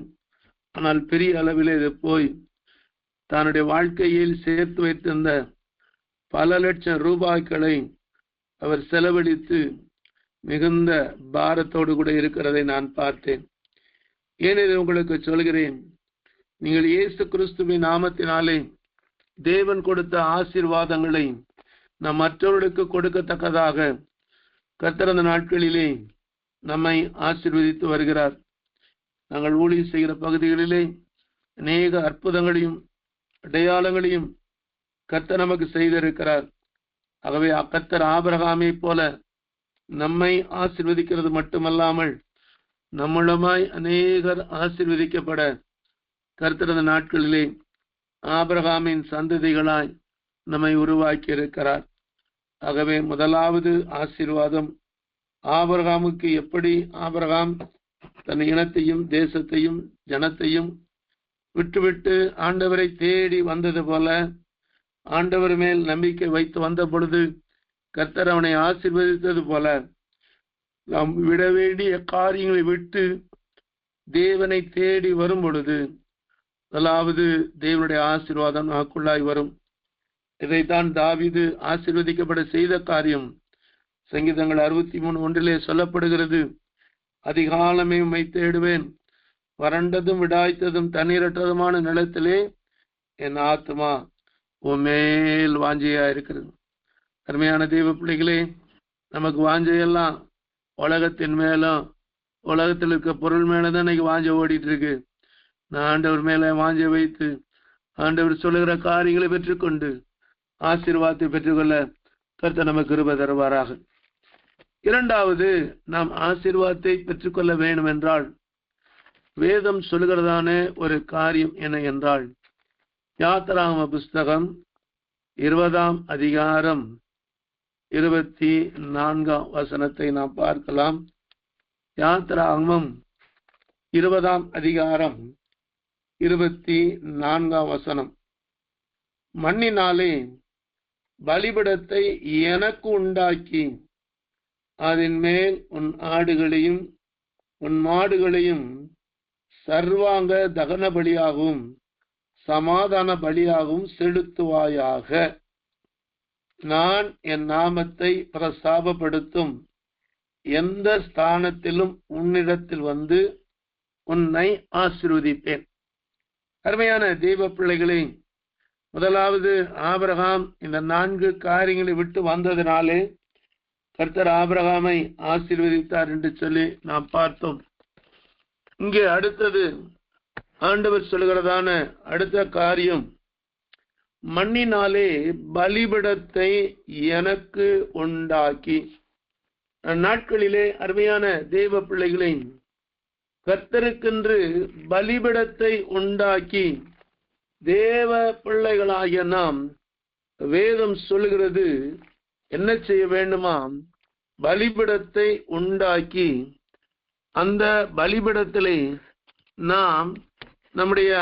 ஆனால் பெரிய அளவிலே இது போய் தன்னுடைய வாழ்க்கையில் சேர்த்து வைத்திருந்த பல லட்சம் ரூபாய்களை அவர் செலவழித்து மிகுந்த பாரத்தோடு கூட இருக்கிறதை நான் பார்த்தேன். ஏன் இதை உங்களுக்கு சொல்கிறேன்? நீங்கள் இயேசு கிறிஸ்துவின் நாமத்தினாலே தேவன் கொடுத்த ஆசீர்வாதங்களை நாம் மற்றவர்களுக்கு கொடுக்கத்தக்கதாக கர்த்தர் அந்த நாட்களிலே நம்மை ஆசீர்வதித்து வருகிறார். நாங்கள் ஊழியம் செய்கிற பகுதிகளிலே அநேக அற்புதங்களையும் அடையாளங்களையும் கர்த்தர் நமக்கு செய்திருக்கிறார். ஆகவே கர்த்தர் ஆபிரகாமை போல நம்மை ஆசீர்வதிக்கிறது மட்டுமல்லாமல் நம்மளுமாய் அநேகர் ஆசீர்வதிக்கப்பட கர்த்தர் அந்த நாட்களிலே ஆபிரகாமின் சந்ததிகளாய் நம்மை உருவாக்கி இருக்கிறார். ஆகவே முதலாவது ஆசீர்வாதம், ஆபிரகாமுக்கு எப்படி ஆபிரகாம் தன் இனத்தையும் தேசத்தையும் ஜனத்தையும் விட்டுவிட்டு ஆண்டவரை தேடி வந்தது போல, ஆண்டவர் மேல் நம்பிக்கை வைத்து வந்த பொழுது கர்த்தர் அவனை ஆசீர்வதித்தது போல, நாம் விட வேண்டிய காரியங்களை விட்டு தேவனை தேடி வரும் பொழுது முதலாவது தேவனுடைய ஆசீர்வாதம் நமக்குள்ளாய் வரும். இதைத்தான் தாவீது ஆசீர்வதிக்கப்பட செய்த காரியம். சங்கீதங்கள் 63:1 சொல்லப்படுகிறது, அதிகாலமே உம்மை தேடுவேன், வறண்டதும் விடாய்த்ததும் தண்ணீரற்றதுமான நிலத்திலே என் ஆத்மா உம்மேல் வாஞ்சையா இருக்கிறது. அருமையான தெய்வ பிள்ளைகளே, நமக்கு வாஞ்சையெல்லாம் உலகத்தின் மேலும் உலகத்தில் இருக்க பொருள் மேலதான் இன்னைக்கு வாஞ்சை ஓடிட்டு இருக்கு. நான் ஆண்டவர் மேல வாஞ்சை வைத்து ஆண்டவர் சொல்லுகிற காரியங்களை பெற்றுக்கொண்டு ஆசீர்வாதத்தை பெற்றுக்கொள்ள கர்த்தர் நமக்கு கிருபை தருவாராக. இரண்டாவது, நாம் ஆசீர்வாதத்தை பெற்றுக்கொள்ள வேண்டும் என்றால் வேதம் சொல்லுகிறதான ஒரு காரியம் என்ன என்றால், யாத்திராகம புஸ்தகம் 20ஆம் அதிகாரம் 24ஆம் வசனத்தை நாம் பார்க்கலாம். யாத்திராகமம் 20ஆம் அதிகாரம் 24ஆம் வசனம். மண்ணினாலே பலிபீடத்தை எனக்கு உண்டாக்கி அதன் மேல் உன் ஆடுகளையும் உன் மாடுகளையும் சர்வாங்க தகன பலியாகவும் சமாதான பலியாகவும் செலுத்துவாயாக. நான் என் நாமத்தை பிரஸ்தாபப்படுத்தும் எந்த ஸ்தானத்திலும் உன்னிடத்தில் வந்து உன்னை ஆசீர்வதிப்பேன். அருமையான தெய்வ பிள்ளைகளே, முதலாவது ஆபிரகாம் இந்த 4 காரியங்களை விட்டு வந்ததினாலே கர்த்தர் ஆபிரகாமை ஆசீர்வதித்தார் என்று சொல்லி நாம் பார்த்தோம். இங்கே அடுத்தது ஆண்டவர் சொல்கிறதான அடுத்த காரியம், மண்ணினாலே பலிபீடத்தை எனக்கு உண்டாக்கி. நாட்களிலே அருமையான தெய்வ பிள்ளைகளை, கர்த்தருக்கென்று பலிபீடத்தை உண்டாக்கி தேவ பிள்ளைகளாகிய நாம் வேதம் சொல்லுகிறது என்ன செய்ய வேண்டுமாம்? பலிபீடத்தை உண்டாக்கி அந்த பலிபீடத்திலே நாம் நம்முடைய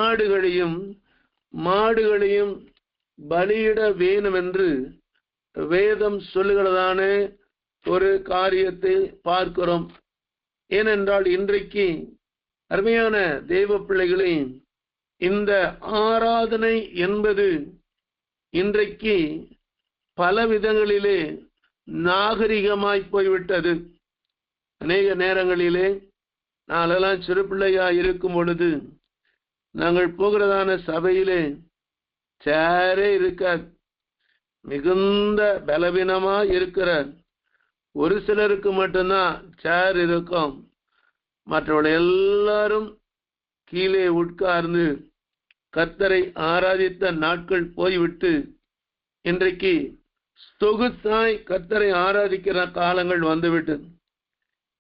ஆடுகளையும் மாடுகளையும் பலியிட வேணும் என்று வேதம் சொல்லுகிறதான ஒரு காரியத்தை பார்க்கிறோம். ஏனென்றால் இன்றைக்கு அருமையான தேவ பிள்ளைகளே, இந்த ஆராதனை என்பது இன்றைக்கு பல விதங்களிலே நாகரிகமாய் போய்விட்டது. அநேக நேரங்களிலே நாளெல்லாம் சிறு பிள்ளையா இருக்கும் பொழுது நாங்கள் போகிறதான சபையிலே சேரே இருக்காது. மிகுந்த பலவீனமா இருக்கிற ஒரு சிலருக்கு மட்டும்தான் சேர் இருக்கும். மற்றவர்கள் எல்லாரும் கீழே உட்கார்ந்து கர்த்தரை ஆராதித்த நாட்கள் போய்விட்டு இன்றைக்கு சொகுசாய் கர்த்தரை ஆராதிக்கிற காலங்கள் வந்துவிட்டது.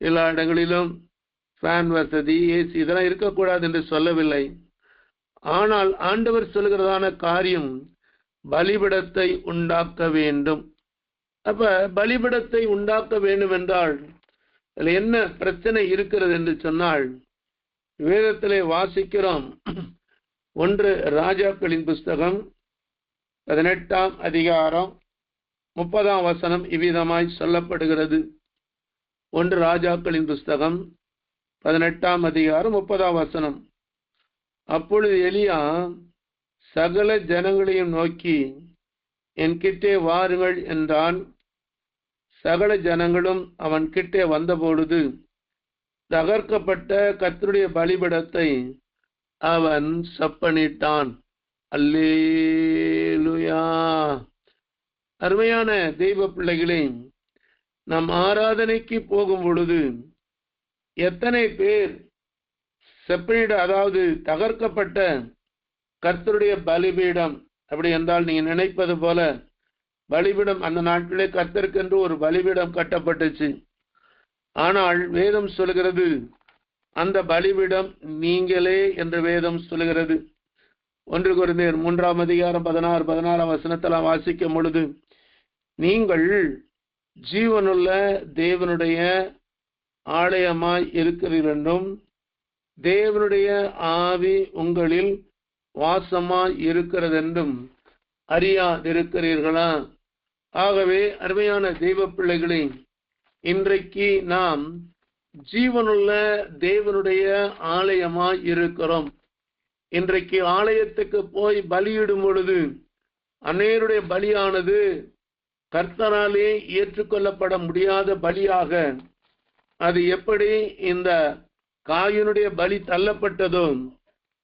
எல்லா இடங்களிலும் ஃபேன் வசதி, ஏசி இதெல்லாம் இருக்கக்கூடாது என்று சொல்லவில்லை. ஆனால் ஆண்டவர் சொல்கிறதான காரியம் பலிபீடத்தை உண்டாக்க வேண்டும். அப்ப பலிபீடத்தை உண்டாக்க வேண்டும் என்றால் அதுல என்ன பிரச்சனை இருக்கிறது என்று சொன்னால், வேதத்திலே வாசிக்கிறோம், ஒன்று ராஜாக்களின் புஸ்தகம் 18ஆம் அதிகாரம் 30ஆம் வசனம் இவ்விதமாய் சொல்லப்படுகிறது. ஒன்று ராஜாக்களின் புஸ்தகம் 18ஆம் அதிகாரம் 30ஆம் வசனம். அப்பொழுது எலியா சகல ஜனங்களையும் நோக்கி என் கிட்டே வாருங்கள் என்றான். சகல ஜனங்களும் அவன் கிட்டே வந்தபொழுது தகர்க்கப்பட்ட கர்த்தருடைய பலிபீடத்தை அவன் செப்பனிட்டான். அல்லேலூயா. அருமையான தெய்வ பிள்ளைகளே, நாம் ஆராதனைக்கு போகும் பொழுது எத்தனை பேர் செப்பனிட, அதாவது தகர்க்கப்பட்ட கர்த்தருடைய பலிபீடம், அப்படி என்றால் நீங்க நினைப்பது போல பலிபீடம் அந்த நாட்களே கர்த்தருக்கென்று ஒரு பலிபீடம் கட்டப்பட்டுச்சு. ஆனால் வேதம் சொல்கிறது அந்த பலிபீடம் நீங்களே என்று வேதம் சொல்கிறது. 1 கொரிந்தியர் 3ஆம் அதிகாரம் 16 வசனத்தில் வாசிக்கும் பொழுது, நீங்கள் ஜீவனுள்ள தேவனுடைய ஆலயமாய் இருக்கிறீர்கள் என்றும் தேவனுடைய ஆவி உங்களில் வாசமாய் இருக்கிறது என்றும் அறியாதிருக்கிறீர்களா? ஆகவே அருமையான தெய்வ பிள்ளைகளே, இன்றைக்கு நாம் ஜீவனுள்ள தேவனுடைய ஆலயமாய் இருக்கிறோம். இன்றைக்கு ஆலயத்துக்கு போய் பலியிடும் பொழுது அநேருடைய பலியானது கர்த்தராலே ஏற்றுக்கொள்ளப்பட முடியாத பலியாக, அது எப்படி இந்த காயினுடைய பலி தள்ளப்பட்டதோ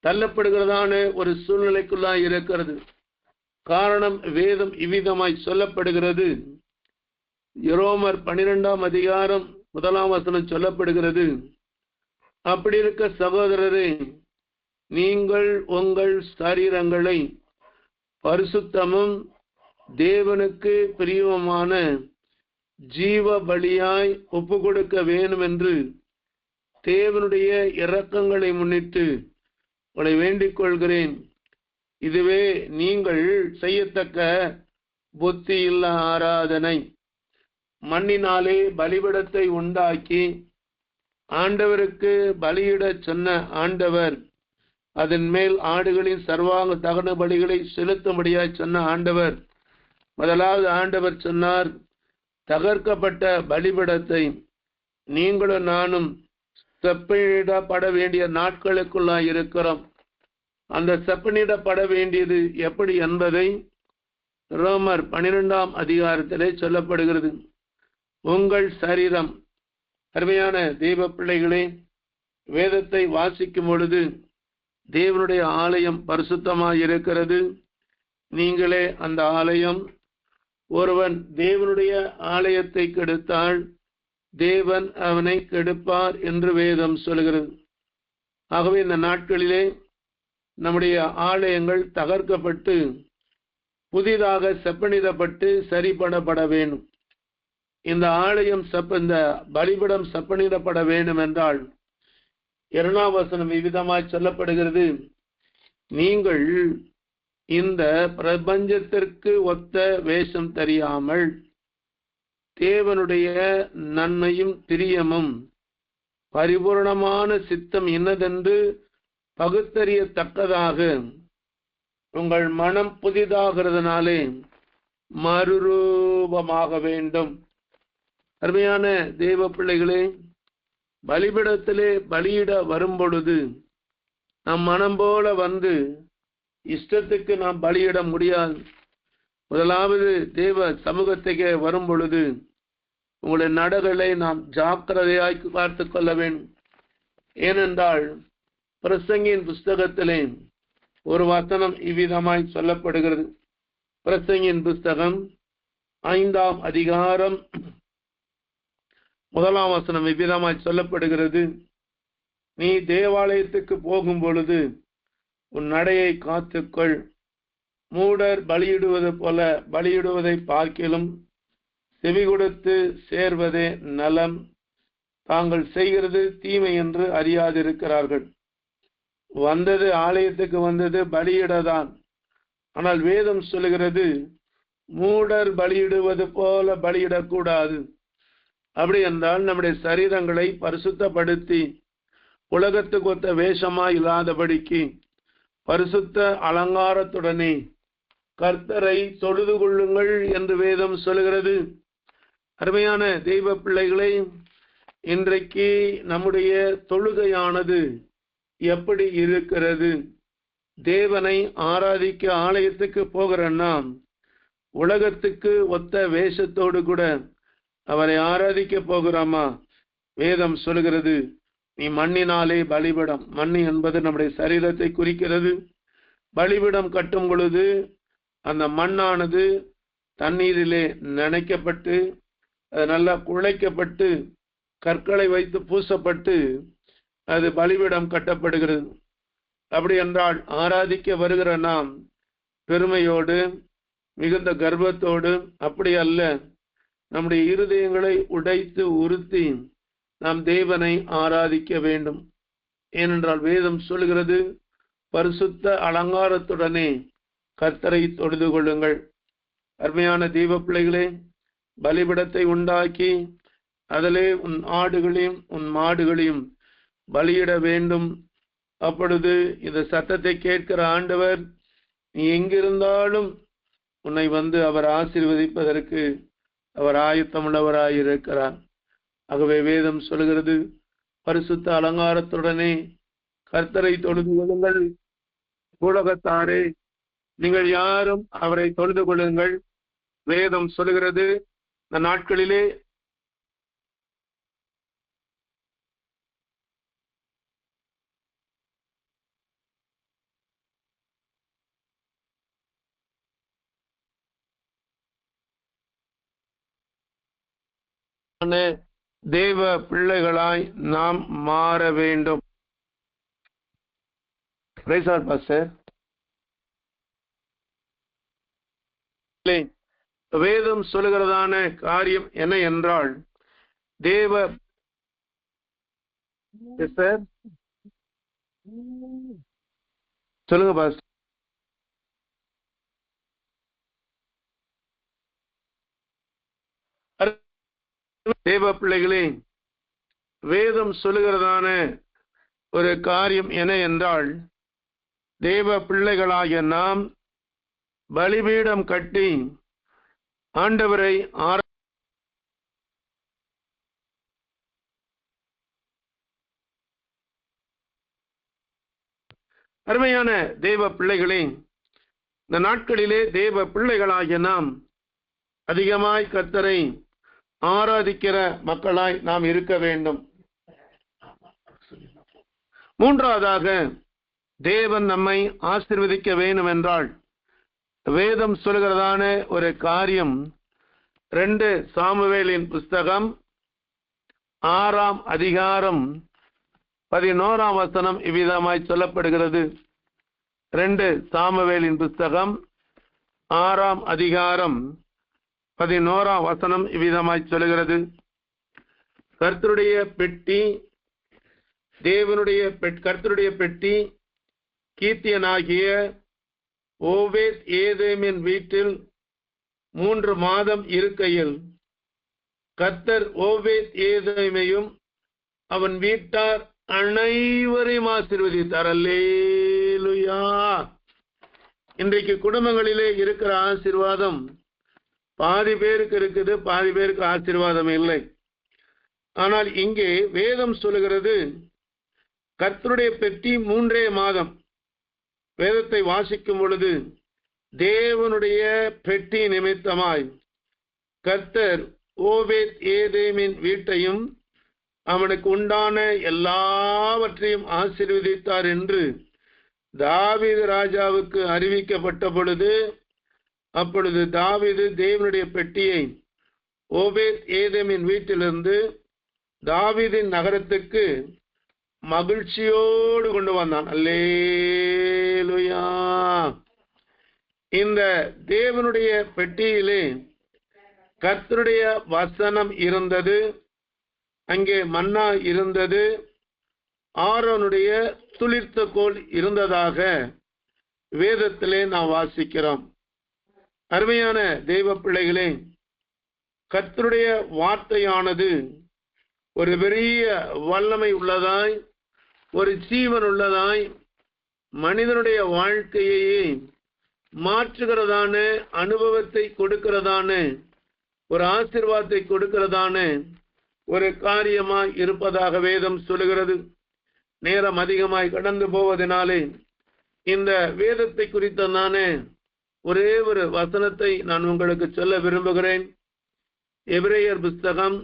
தள்ளப்படுகிறதான ஒரு சூழ்நிலைக்குள்ளாய் இருக்கிறது. காரணம் வேதம் இவ்விதமாய் சொல்லப்படுகிறது. ரோமர் 12ஆம் அதிகாரம் 1ஆம் வசனம் சொல்லப்படுகிறது, அப்படி இருக்க சகோதரரே, நீங்கள் உங்கள் சரீரங்களை பரிசுத்தமும் தேவனுக்கு பிரியமான ஜீவ பலியாய் ஒப்பு கொடுக்க வேண்டும் என்று தேவனுடைய இரக்கங்களை முன்னிட்டு உங்களை வேண்டிக் கொள்கிறேன். இதுவே நீங்கள் செய்யத்தக்க புத்தியுள்ள ஆராதனை. மண்ணினாலே பலிபீடத்தை உண்டாக்கி ஆண்டவருக்கு பலியிட சொன்ன ஆண்டவர், அதன் மேல் ஆடுகளின் சர்வாங்க தகன பலிகளை செலுத்தும்படியாய் சொன்ன ஆண்டவர், முதலாவது ஆண்டவர் சொன்னார், தகர்க்கப்பட்ட பலிபீடத்தை நீங்களும் நானும் செப்பனிடப்பட வேண்டிய நாட்களுக்குள்ளாய் இருக்கிறோம். அந்த செப்பனிடப்பட வேண்டியது எப்படி என்பதை ரோமர் 12ஆம் அதிகாரத்திலே சொல்லப்படுகிறது. உங்கள் சரீரம், அருமையான தெய்வ பிள்ளைகளே, வேதத்தை வாசிக்கும் பொழுது தேவனுடைய ஆலயம் பரிசுத்தமாய் இருக்கிறது. நீங்களே அந்த ஆலயம். ஒருவன் தேவனுடைய ஆலயத்தை கெடுத்தால் தேவன் அவனை கெடுப்பார் என்று வேதம் சொல்கிறது. ஆகவே இந்த நாட்களிலே நம்முடைய ஆலயங்கள் தகர்க்கப்பட்டு புதிதாக செப்பனிடப்பட்டு சரிபடப்பட வேண்டும். இந்த ஆலயம் இந்த பலிபீடம் செப்பனிடப்பட வேண்டும் என்றால் 2ஆம் வசனம் இவ்விதமாய் சொல்லப்படுகிறது, நீங்கள் இந்த பிரபஞ்சத்திற்கு ஒத்த வேஷம் தெரியாமல் தேவனுடைய நன்மையும் பிரியமும் பரிபூர்ணமான சித்தம் இன்னதென்று பகுத்தறியத்தக்கதாக உங்கள் மனம் புதிதாகிறதுனாலே மறுரூபமாக வேண்டும். அருமையான தேவ பிள்ளைகளே, பலிபீடத்திலே பலியிட வரும் பொழுது நம் மனம் போல வந்து இஷ்டத்துக்கு நாம் பலியிட முடியாது. முதலாவது தேவ சமூகத்துக்கு வரும் பொழுது உங்களுடைய நடைகளை நாம் ஜாக்கிரதையாய் பார்த்து கொள்ள வேண்டும். ஏனென்றால் பிரசங்கியின் புஸ்தகத்திலே ஒரு வசனம் இவ்விதமாய் சொல்லப்படுகிறது. பிரசங்கியின் புஸ்தகம் 5ஆம் அதிகாரம் 1ஆம் வசனம் இவ்விதமாய் சொல்லப்படுகிறது, நீ தேவாலயத்துக்கு போகும் பொழுது உன் நடையை காத்துக்கொள். மூடர் பலியிடுவது போல பலியிடுவதை பார்க்கிலும் செவி கொடுத்து சேர்வதே நலம். தாங்கள் செய்கிறது தீமை என்று அறியாதிருக்கிறார்கள். வந்தது ஆலயத்துக்கு வந்தது பலியிடதான். ஆனால் வேதம் சொல்லுகிறது மூடர் பலியிடுவது போல பலியிடக்கூடாது. அப்படி என்றால் நம்முடைய சரீரங்களை பரிசுத்தப்படுத்தி உலகத்துக்கு ஒத்த வேஷமாய் இல்லாதபடிக்கு பரிசுத்த அலங்காரத்துடனே கர்த்தரை தொழுது கொள்ளுங்கள் என்று வேதம் சொல்கிறது. அருமையான தெய்வ பிள்ளைகளை, இன்றைக்கு நம்முடைய தொழுகையானது எப்படி இருக்கிறது? தேவனை ஆராதிக்க ஆலயத்துக்கு போகிற நாம் உலகத்துக்கு ஒத்த வேஷத்தோடு கூட அவரை ஆராதிக்க போகிறோமா? வேதம் சொல்கிறது, நீ மண்ணினாலே பலிபீடம், மண்ணி என்பது நம்முடைய சரீரத்தை குறிக்கிறது. பலிபீடம் கட்டும் பொழுது அந்த மண்ணானது தண்ணீரிலே நனைக்கப்பட்டு அது நல்லா குழைக்கப்பட்டு கற்களை வைத்து பூசப்பட்டு அது பலிபீடம் கட்டப்படுகிறது. அப்படி என்றால் ஆராதிக்க வருகிற நாம் பெருமையோடு மிகுந்த கர்வத்தோடு அப்படி அல்ல, நம்முடைய இருதயங்களை உடைத்து உறுத்தி நாம் தேவனை ஆராதிக்க வேண்டும். ஏனென்றால் வேதம் சொல்கிறது, பரிசுத்த அலங்காரத்துடனே கர்த்தரை தொழுது கொள்ளுங்கள். அருமையான தெய்வ பிள்ளைகளே, பலிபீடத்தை உண்டாக்கி அதிலே உன் ஆடுகளையும் உன் மாடுகளையும் பலியிட வேண்டும். அப்பொழுது இந்த சத்தத்தை கேட்கிற ஆண்டவர் நீ எங்கிருந்தாலும் உன்னை வந்து அவர் ஆசீர்வதிப்பதற்கு அவர் ஆயத்தமுள்ளவராயிருக்கிறார். ஆகவே வேதம் சொல்கிறது, பரிசுத்த அலங்காரத்துடனே கர்த்தரை தொழுது கொள்ளுங்கள். உலகத்தாரே, நீங்கள் யாரும் அவரை தொழுது கொள்ளுங்கள். வேதம் சொல்கிறது, இந்த நாட்களிலே தேவ பிள்ளைகளாய் நாம் மாற வேண்டும். வேதம் சொல்லுகிறதான காரியம் என்ன என்றால், தேவ சொல்லுங்க பாஸ். தேவ பிள்ளைகளே, வேதம் சொல்லுகிறதான ஒரு காரியம் என்ன என்றால், தேவ பிள்ளைகளாகிய நாம் பலிபீடம் கட்டி ஆண்டவரை அருமையான தேவ பிள்ளைகளே, இந்த நாட்களிலே தேவ பிள்ளைகளாகிய நாம் அதிகமாய் கர்த்தரை ஆராதிக்கிற மக்களாய் நாம் இருக்க வேண்டும். மூன்றாவதாக, தேவன் நம்மை ஆசீர்வதிக்க வேண்டும் என்றால் வேதம் சொல்கிறதான ஒரு காரியம் 2 சாமுவேலின் புஸ்தகம் 6ஆம் அதிகாரம் 11ஆம் வசனம் இவ்விதமாய் சொல்லப்படுகிறது. 2 சாமுவேலின் புஸ்தகம் 6ஆம் அதிகாரம் 11ஆம் வசனம் இவ்விதமாய் சொல்கிறது, கர்த்தருடைய பெட்டி கர்த்தருடைய பெட்டி கீத்தியனாகிய ஓபேத் ஏதேமின் வீட்டில் 3 மாதம் இருக்கையில் கர்த்தர் ஓபேத் ஏதேமையும் அவன் வீட்டார் அனைவரையும் ஆசீர்வதித்தார். அல்லேலூயா. இன்றைக்கு குடும்பங்களிலே இருக்கிற ஆசீர்வாதம் பாதி பேருக்கு இருக்குது, பாதி பேருக்கு ஆசீர்வாதம் இல்லை. ஆனால் இங்கே வேதம் சொல்லுகிறது, கர்த்தருடைய பெட்டி 3 மாதம். வேதத்தை வாசிக்கும் பொழுது தேவனுடைய பெட்டி நிமித்தமாய் கர்த்தர் ஓபேத் ஏதேமின் வீட்டையும் அவனுக்கு உண்டான எல்லாவற்றையும் ஆசீர்வதித்தார் என்று தாவீது ராஜாவுக்கு அறிவிக்கப்பட்ட பொழுது, அப்பொழுது தாவீது தேவனுடைய பெட்டியை ஓபேத் ஏதேமின் வீட்டிலிருந்து தாவீதின் நகரத்துக்கு மகிழ்ச்சியோடு கொண்டு வந்தான். அல்லேலூயா. இந்த தேவனுடைய பெட்டியிலே கர்த்தருடைய வசனம் இருந்தது, அங்கே மன்னா இருந்தது, ஆரோனுடைய துளிர்த்த கோல் இருந்ததாக வேதத்திலே நாம் வாசிக்கிறோம். அருமையான தெய்வ பிள்ளைகளே, கர்த்தருடைய வார்த்தையானது ஒரு பெரிய வல்லமை உள்ளதாய், ஒரு ஜீவன் உள்ளதாய், மனிதனுடைய வாழ்க்கையை மாற்றுகிறதான அனுபவத்தை கொடுக்கிறதான ஒரு ஆசீர்வாதத்தை கொடுக்கிறதான ஒரு காரியமாய் இருப்பதாக வேதம் சொல்லுகிறது. நேரம் அதிகமாய் கடந்து போவதனாலே இந்த வேதத்தை குறித்ததான ஒரே ஒரு வசனத்தை நான் உங்களுக்கு சொல்ல விரும்புகிறேன். எபிரேயர் புஸ்தகம்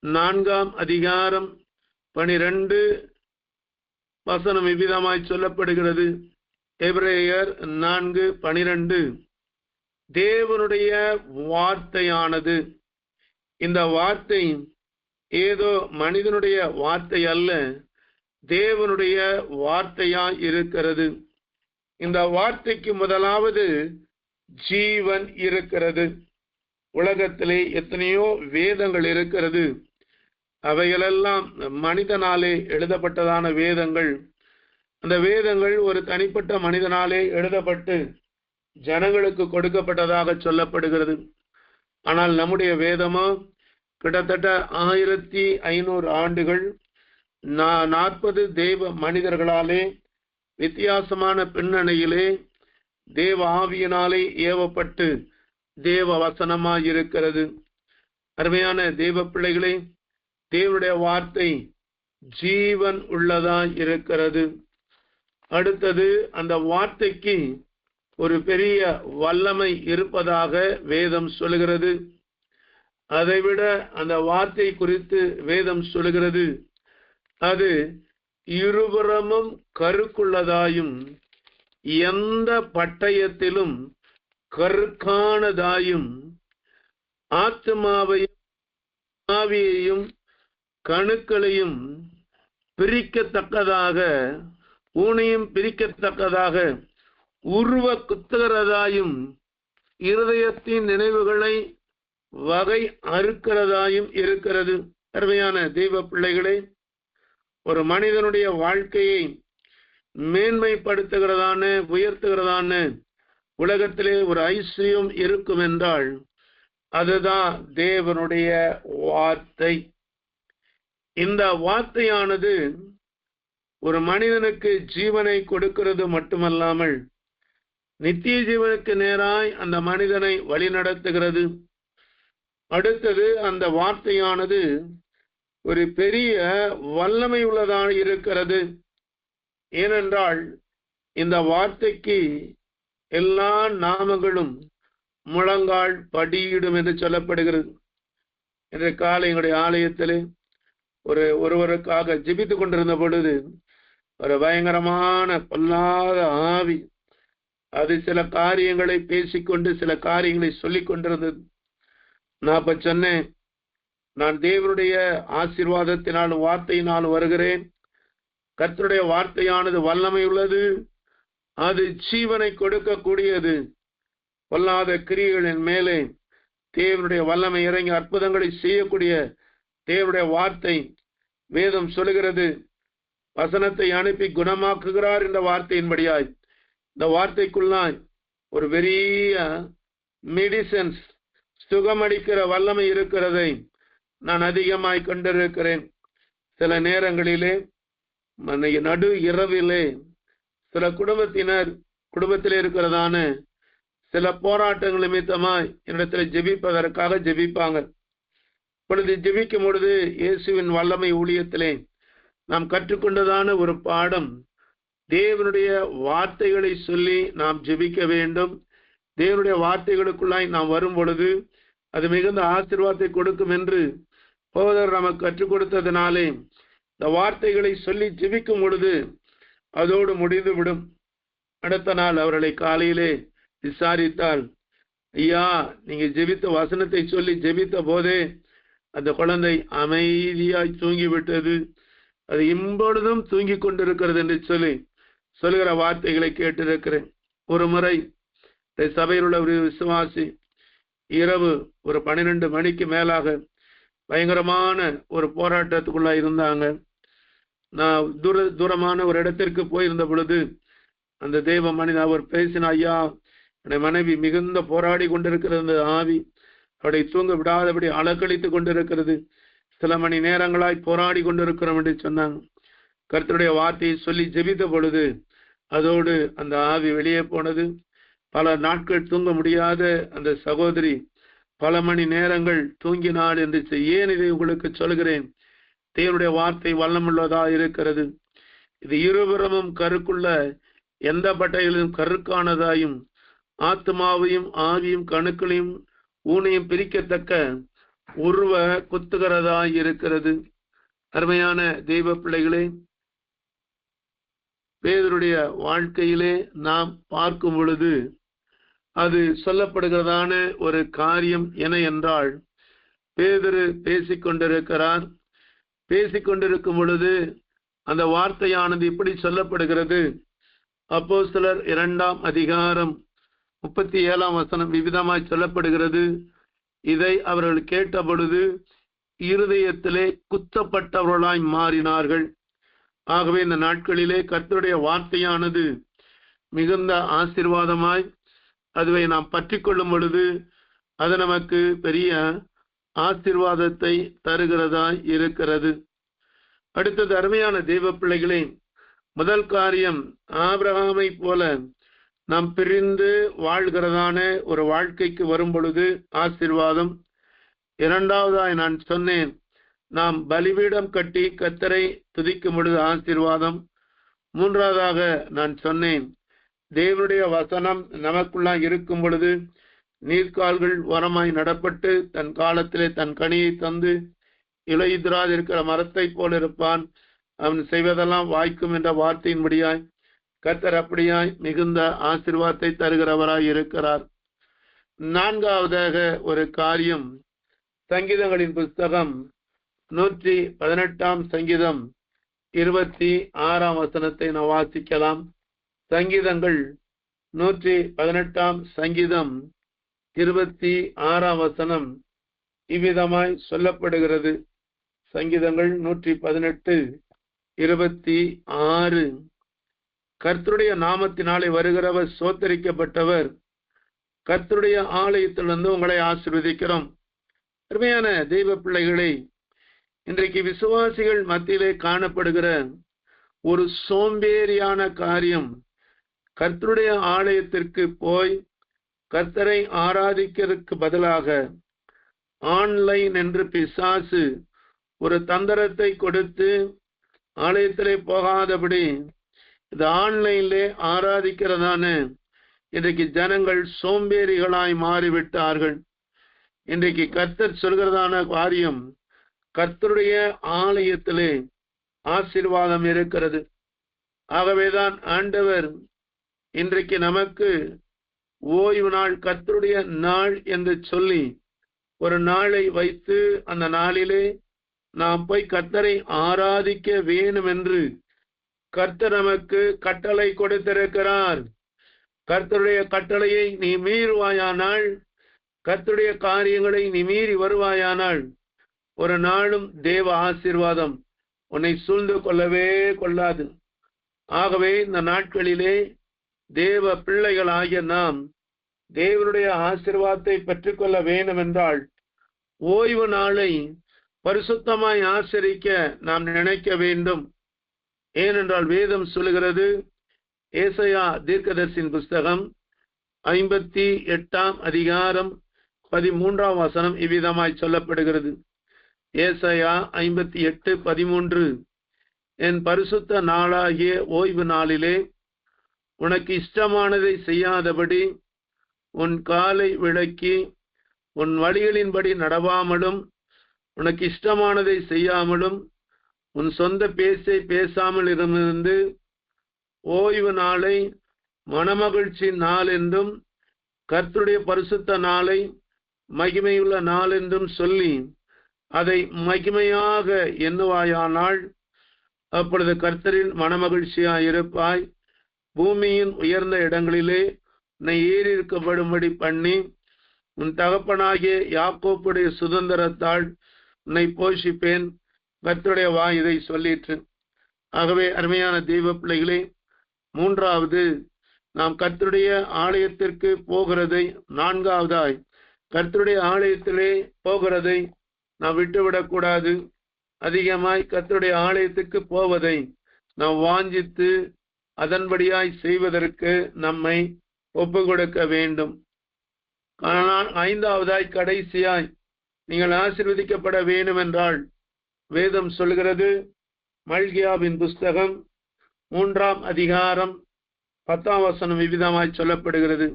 4ஆம் அதிகாரம் 12 வசனம் இவ்விதமாய் சொல்லப்படுகிறது. எபிரேயர் 4:12 தேவனுடைய வார்த்தையானது, இந்த வார்த்தை ஏதோ மனிதனுடைய வார்த்தை அல்ல, தேவனுடைய வார்த்தையாய் இருக்கிறது. இந்த வார்த்தைக்கு முதலாவது ஜீவன் இருக்கிறது. உலகத்திலே எத்தனையோ வேதங்கள் இருக்கிறது. அவைகளெல்லாம் மனிதனாலே எழுதப்பட்டதான வேதங்கள். அந்த வேதங்கள் ஒரு தனிப்பட்ட மனிதனாலே எழுதப்பட்டு ஜனங்களுக்கு கொடுக்கப்பட்டதாக சொல்லப்படுகிறது. ஆனால் நம்முடைய வேதமோ கிட்டத்தட்ட 1500 ஆண்டுகள் 40 தேவ மனிதர்களாலே வித்தியாசமான பின்னணியிலே தேவ ஆவியினாலே ஏவப்பட்டு தேவ வசனமாய் இருக்கிறது. அருமையான தேவ பிள்ளைகளே, தேவனுடைய வார்த்தை ஜீவன் உள்ளதாய் இருக்கிறது. அடுத்தது, அந்த வார்த்தைக்கு ஒரு பெரிய வல்லமை இருப்பதாக வேதம் சொல்லுகிறது. அதைவிட அந்த வார்த்தை குறித்து வேதம் சொல்லுகிறது, அது இருபுறமும் கருக்குள்ளதாயும் எந்த பட்டயத்திலும் கருக்கானதாயும் ஆத்மாவையும் ஆவியையும் கணுக்களையும் பிரிக்கத்தக்கதாக, ஊனையும் பிரிக்கத்தக்கதாக, உருவ குத்துகிறதாயும், இருதயத்தின் நினைவுகளை வகை அறுக்கிறதாயும் இருக்கிறது. அருமையான தெய்வ பிள்ளைகளே, ஒரு மனிதனுடைய வாழ்க்கையை மேன்மைப்படுத்துகிறதான, உயர்த்துகிறதான உலகத்திலே ஒரு ஐஸ்வர்யம் இருக்கும் என்றால் அதுதான் தேவனுடைய வார்த்தை. இந்த வார்த்தையானது ஒரு மனிதனுக்கு ஜீவனை கொடுக்கிறது மட்டுமல்லாமல் நித்திய ஜீவனுக்கு நேராய் அந்த மனிதனை வழிநடத்துகிறது. அடுத்தது, அந்த வார்த்தையானது ஒரு பெரிய வல்லமை உள்ளதாக இருக்கிறது. ஏனென்றால் இந்த வார்த்தைக்கு எல்லா நாமங்களும் முழங்கால் படியிடும் என்று சொல்லப்படுகிறது. இன்று காலை எங்களுடைய ஆலயத்திலே ஒருவருக்காக ஜெபித்துக் கொண்டிருந்த பொழுது ஒரு பயங்கரமான பொல்லாத ஆவி அது சில காரியங்களை பேசிக்கொண்டு சில காரியங்களை சொல்லிக் கொண்டிருந்தது. நான் இப்ப சொன்னேன், நான் தேவனுடைய ஆசீர்வாதத்தினாலும் வார்த்தையினாலும் வருகிறேன். கர்த்தருடைய வார்த்தையானது வல்லமை உள்ளது, அது ஜீவனை கொடுக்கக்கூடியது. பொல்லாத கிரியைகளின் மேலே தேவனுடைய வல்லமை இறங்கி அற்புதங்களை செய்யக்கூடிய தேவனுடைய வார்த்தை. வேதம் சொல்லுகிறது, வசனத்தை அனுப்பி குணமாக்குகிறார் என்ற வார்த்தையின்படியாய் இந்த வார்த்தைக்குள்ளாய் ஒரு பெரிய மெடிசன்ஸ், சுகமளிக்கிற வல்லமை இருக்கிறதை நான் அதிகமாய் கண்டிருக்கிறேன். சில நேரங்களிலே நடு இரவிலே சில குடும்பத்திலே இருக்கிறதான சில போராட்டங்கள் நிமித்தமாய் என்னிடத்தில் ஜெபிப்பதற்காக ஜெபிப்பாங்க. இப்பொழுது ஜெபிக்கும் பொழுது இயேசுவின் வல்லமை ஊழியத்திலே நாம் கற்றுக்கொண்டதான ஒரு பாடம், தேவனுடைய வார்த்தைகளை சொல்லி நாம் ஜெபிக்க வேண்டும். தேவனுடைய வார்த்தைகளுக்குள்ளாய் நாம் வரும் பொழுது அது மிகுந்த ஆசீர்வாதத்தை கொடுக்கும் என்று போதர் நமக்கு கற்றுக் கொடுத்ததினாலே இந்த வார்த்தைகளை சொல்லி ஜெபிக்கும் பொழுது அதோடு முடிந்துவிடும். அடுத்த நாள் அவர்களை காலையிலே விசாரித்தால், ஐயா, நீங்க ஜெபித்த வசனத்தை சொல்லி ஜெபித்த போதே அந்த குழந்தை அமைதியாய் தூங்கிவிட்டது, அது இப்பொழுதும் தூங்கி கொண்டிருக்கிறது என்று சொல்லுகிற வார்த்தைகளை கேட்டிருக்கிறேன். ஒரு முறை சபையில் உள்ள ஒரு விசுவாசி இரவு ஒரு 12 மணிக்கு மேலாக பயங்கரமான ஒரு போராட்டத்துக்குள்ள இருந்தாங்க. நான் தூரமான ஒரு இடத்திற்கு போயிருந்த பொழுது அந்த தெய்வ மனிதன் அவர் பேசின, ஐயா, என்னுடைய மனைவி மிகுந்த போராடி கொண்டிருக்கிறது, ஆவி அவரை தூங்க விடாதபடி அலக்கழித்து கொண்டிருக்கிறது, சில மணி நேரங்களாய் போராடி கொண்டிருக்கிறோம் என்று சொன்னாங்க. கர்த்தருடைய வார்த்தையை சொல்லி ஜெபித்த பொழுது அதோடு அந்த ஆவி வெளியே போனது. பல நாட்கள் தூங்க முடியாத அந்த சகோதரி பல மணி நேரங்கள் தூங்கினாள் என்று ஏன் இதை உங்களுக்கு சொல்கிறேன்? தேவனுடைய வார்த்தை வல்லமுள்ளதா இருக்கிறது. இது இருபுறமும் கருக்குள்ள எந்த பட்டைகளிலும் கருக்கானதாயும் ஆத்மாவையும் ஆவியும் கணுக்களையும் ஊனையும் பிரிக்கத்தக்க உருவ குத்துகிறதாய் இருக்கிறது. அருமையான தெய்வ பிள்ளைகளே, பேதுருடைய வாழ்க்கையிலே நாம் பார்க்கும் பொழுது அது சொல்லப்படுகிறதான ஒரு காரியம் என என்றால், பேதுரு பேசிக்கொண்டிருக்கிறார். பேசிக்கொண்டிருக்கும் பொழுது அந்த வார்த்தையானது இப்படி சொல்லப்படுகிறது. அப்போஸ்தலர் 2ஆம் அதிகாரம் 37ஆம் வசனம் விவிதமாய் சொல்லப்படுகிறது. இதை அவர்கள் கேட்ட பொழுது இருதயத்திலே குத்தப்பட்டவர்களாய் மாறினார்கள். ஆகவே இந்த நாட்களிலே கர்த்தருடைய வார்த்தையானது மிகுந்த ஆசீர்வாதமாய் அதுவை நாம் பற்றி கொள்ளும் பொழுது அது நமக்கு பெரிய ஆசீர்வாதத்தை தருகிறதாய் இருக்கிறது. அடுத்தது அருமையான தெய்வ பிள்ளைகளே, முதல் காரியம், ஆபிரகாமை போல நாம் பிரிந்து வாழ்கிறதான ஒரு வாழ்க்கைக்கு வரும் பொழுது ஆசீர்வாதம். இரண்டாவதாய் நான் சொன்னேன், நாம் பலிபீடம் கட்டி கர்த்தரை துதிக்கும் பொழுது ஆசீர்வாதம். மூன்றாவதாக நான் சொன்னேன், தேவனுடைய வசனம் நமக்குள்ளாய் இருக்கும் பொழுது நீர்க்கால்கள் வரமாய் நடப்பட்டு தன் காலத்திலே தன் கனியை தந்து இலையுதிராதிருக்கிற மரத்தை போல் இருப்பான், அவன் செய்வதெல்லாம் வாய்க்கும் என்ற வார்த்தையின்படியாய் கர்த்தர் அப்படியாய் மிகுந்த ஆசீர்வாதத்தை தருகிறவராய் இருக்கிறார். நான்காவதாக ஒரு காரியம், சங்கீதங்களின் புஸ்தகம் 118ஆம் சங்கீதம் 26ஆம் வசனத்தை நாம் வாசிக்கலாம். சங்கீதங்கள் 118ஆம் சங்கீதம் 26ஆம் வசனம் இவ்விதமாய் சொல்லப்படுகிறது. சங்கீதங்கள் 118:26, கர்த்தருடைய நாமத்தினாலே வருகிறவர் சோத்தரிக்கப்பட்டவர், கர்த்தருடைய ஆலயத்திலிருந்து உங்களை ஆசீர்வதிக்கிறோம். அருமையான தெய்வ பிள்ளைகளை, இன்றைக்கு விசுவாசிகள் மத்தியிலே காணப்படுகிற ஒரு சோம்பேறியான காரியம், கர்த்தருடைய ஆலயத்திற்கு போய் கர்த்தரை ஆராதிக்கிறதுக்கு பதிலாக ஆன்லைன் என்று பிசாசு ஒரு தந்திரத்தை கொடுத்து ஆலயத்திலே போகாதபடி இது ஆன்லைன்லே ஆராதிக்கிறதான இன்றைக்கு ஜனங்கள் சோம்பேறிகளாய் மாறிவிட்டார்கள். இன்றைக்கு கர்த்தர் சொல்கிறதான காரியம், கர்த்தருடைய ஆலயத்திலே ஆசீர்வாதம் இருக்கிறது. ஆகவேதான் ஆண்டவர் இன்றைக்கு நமக்கு ஓய்வு நாள், கர்த்தருடைய நாள் என்று சொல்லி ஒரு நாளை வைத்து அந்த நாளிலே நாம் போய் கர்த்தரை ஆராதிக்க வேண்டும் என்று கர்த்தர் நமக்கு கட்டளை கொடுத்திருக்கிறார். கர்த்தருடைய கட்டளையை நீ மீறுவாயானால், கர்த்தருடைய காரியங்களை நீ மீறி வருவாயானால் ஒரு நாளும் தேவ ஆசீர்வாதம் உன்னை சூழ்ந்து கொள்ளவே கொள்ளாது. ஆகவே இந்த நாட்களிலே தேவ பிள்ளைகளாகிய நாம் தேவனுடைய ஆசீர்வாதத்தை பெற்றுக்கொள்ள வேண்டும் என்றால் ஓய்வு நாளை பரிசுத்தமாய் ஆசரிக்க நாம் நினைக்க வேண்டும். ஏனென்றால் வேதம் சொல்லுகிறது, ஏசாயா தீர்க்கதரிசியின் புஸ்தகம் 58ஆம் அதிகாரம் 13ஆம் வசனம் இவ்விதமாய் சொல்லப்படுகிறது. ஏசாயா 58:13, என் பரிசுத்த நாளாகிய ஓய்வு நாளிலே உனக்கு இஷ்டமானதை செய்யாதபடி உன் காலை விலக்கி உன் வழிகளின்படி நடவாமலும் உனக்கு இஷ்டமானதை செய்யாமலும் உன் சொந்த பேச்சை பேசாமல் இருந்து ஓய்வு நாளை மனமகிழ்ச்சி நாள் என்றும் கர்த்தருடைய பரிசுத்த நாளை மகிமையுள்ள நாள் என்றும் சொல்லி அதை மகிமையாக எண்ணுவாயானால் அப்பொழுது கர்த்தரில் மனமகிழ்ச்சியாய் இருப்பாய். பூமியின் உயர்ந்த இடங்களிலே உன்னை ஏறியிருக்கப்படும்படி பண்ணி உன் தகப்பனாகிய யாக்கோப்புடைய சுதந்திரத்தால் உன்னை போஷிப்பேன். கர்த்தருடைய வாய் இதை சொல்லிற்று. ஆகவே அருமையான தெய்வ பிள்ளைகளே, மூன்றாவது நாம் கர்த்தருடைய ஆலயத்திற்கு போகிறதை, நான்காவதாய் கர்த்தருடைய ஆலயத்திலே போகிறதை நாம் விட்டுவிடக்கூடாது. அதிகமாய் கர்த்தருடைய ஆலயத்துக்கு போவதை நாம் வாஞ்சித்து அதன்படியாய் செய்வதற்கு நம்மை ஒப்பு கொடுக்க வேண்டும். ஆனால் ஐந்தாவதாய் கடைசியாய் நீங்கள் ஆசீர்வதிக்கப்பட வேண்டும் என்றால் வேதம் சொல்கிறது, மல்கியாவின் புஸ்தகம் 3ஆம் அதிகாரம் 10ஆம் வசனம் இவ்விதமாய் சொல்லப்படுகிறது.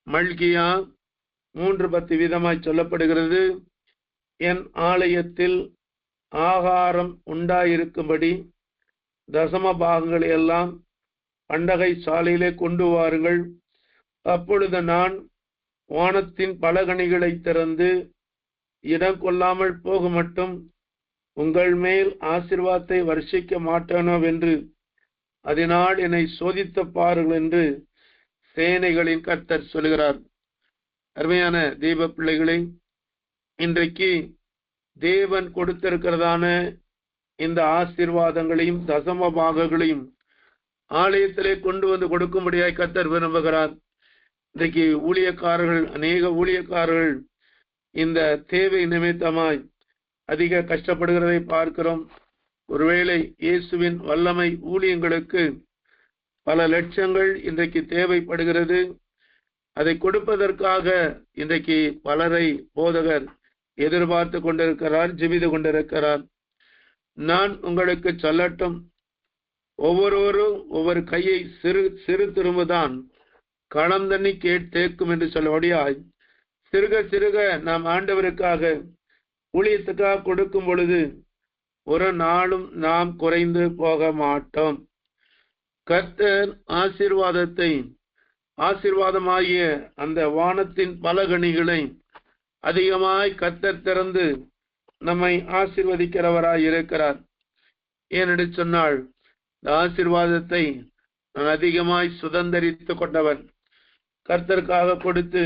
மல்கியா 3:10 விதமாய் சொல்லப்படுகிறது, என் ஆலயத்தில் ஆகாரம் உண்டாயிருக்கும்படி தசம பாகங்களை எல்லாம் பண்டகை சாலையிலே கொண்டு வாருங்கள். அப்பொழுது நான் வானத்தின் பலகணிகளை திறந்து இடம் கொள்ளாமல் போக மட்டும் உங்கள் மேல் ஆசீர்வாதத்தை வருஷிக்க மாட்டேனோவென்று அதனால் என்னை சோதித்து பாருங்கள் என்று சேனைகளின் கர்த்தர் சொல்கிறார். அருமையான தெய்வ பிள்ளைகளை, இன்றைக்கு தேவன் கொடுத்திருக்கிறதான இந்த ஆசீர்வாதங்களையும் தசம பாகங்களையும் ஆலயத்திலே கொண்டு வந்து கொடுக்கும்படியாய் கர்த்தர் விரும்புகிறார். இன்றைக்கு ஊழியக்காரர்கள், அநேக ஊழியக்காரர்கள் இந்த தேவை நிமித்தமாய் அதிக கஷ்டப்படுகிறதை பார்க்கிறோம். ஒருவேளை இயேசுவின் வல்லமை ஊழியங்களுக்கு பல லட்சங்கள் இன்றைக்கு தேவைப்படுகிறது. அதை கொடுப்பதற்காக இன்றைக்கு பலரை போதகர் எதிர்பார்த்து கொண்டிருக்கிறார், ஜெபித்து கொண்டிருக்கிறார். நான் உங்களுக்கு சொல்லட்டும், ஒவ்வொருவரும் ஒவ்வொரு கையை சிறு திரும்புதான் களம் தண்ணி தேக்கும் என்று சொல்லபடியாய் சிறுக சிறுக நாம் ஆண்டவருக்காக ஊழியத்துக்காக கொடுக்கும் பொழுது ஒரு நாளும் நாம் குறைந்து போக மாட்டோம். கர்த்தர் ஆசீர்வாதமாகிய அந்த வானத்தின் பலகணிகளை அதிகமாய் கர்த்தர் திறந்து நம்மை ஆசீர்வதிக்கிறவராய் இருக்கிறார். ஏனென்று சொன்னால், இந்த ஆசீர்வாதத்தை நான் அதிகமாய் சுதந்தரித்துக் கொண்டவன். கர்த்தருக்காக கொடுத்து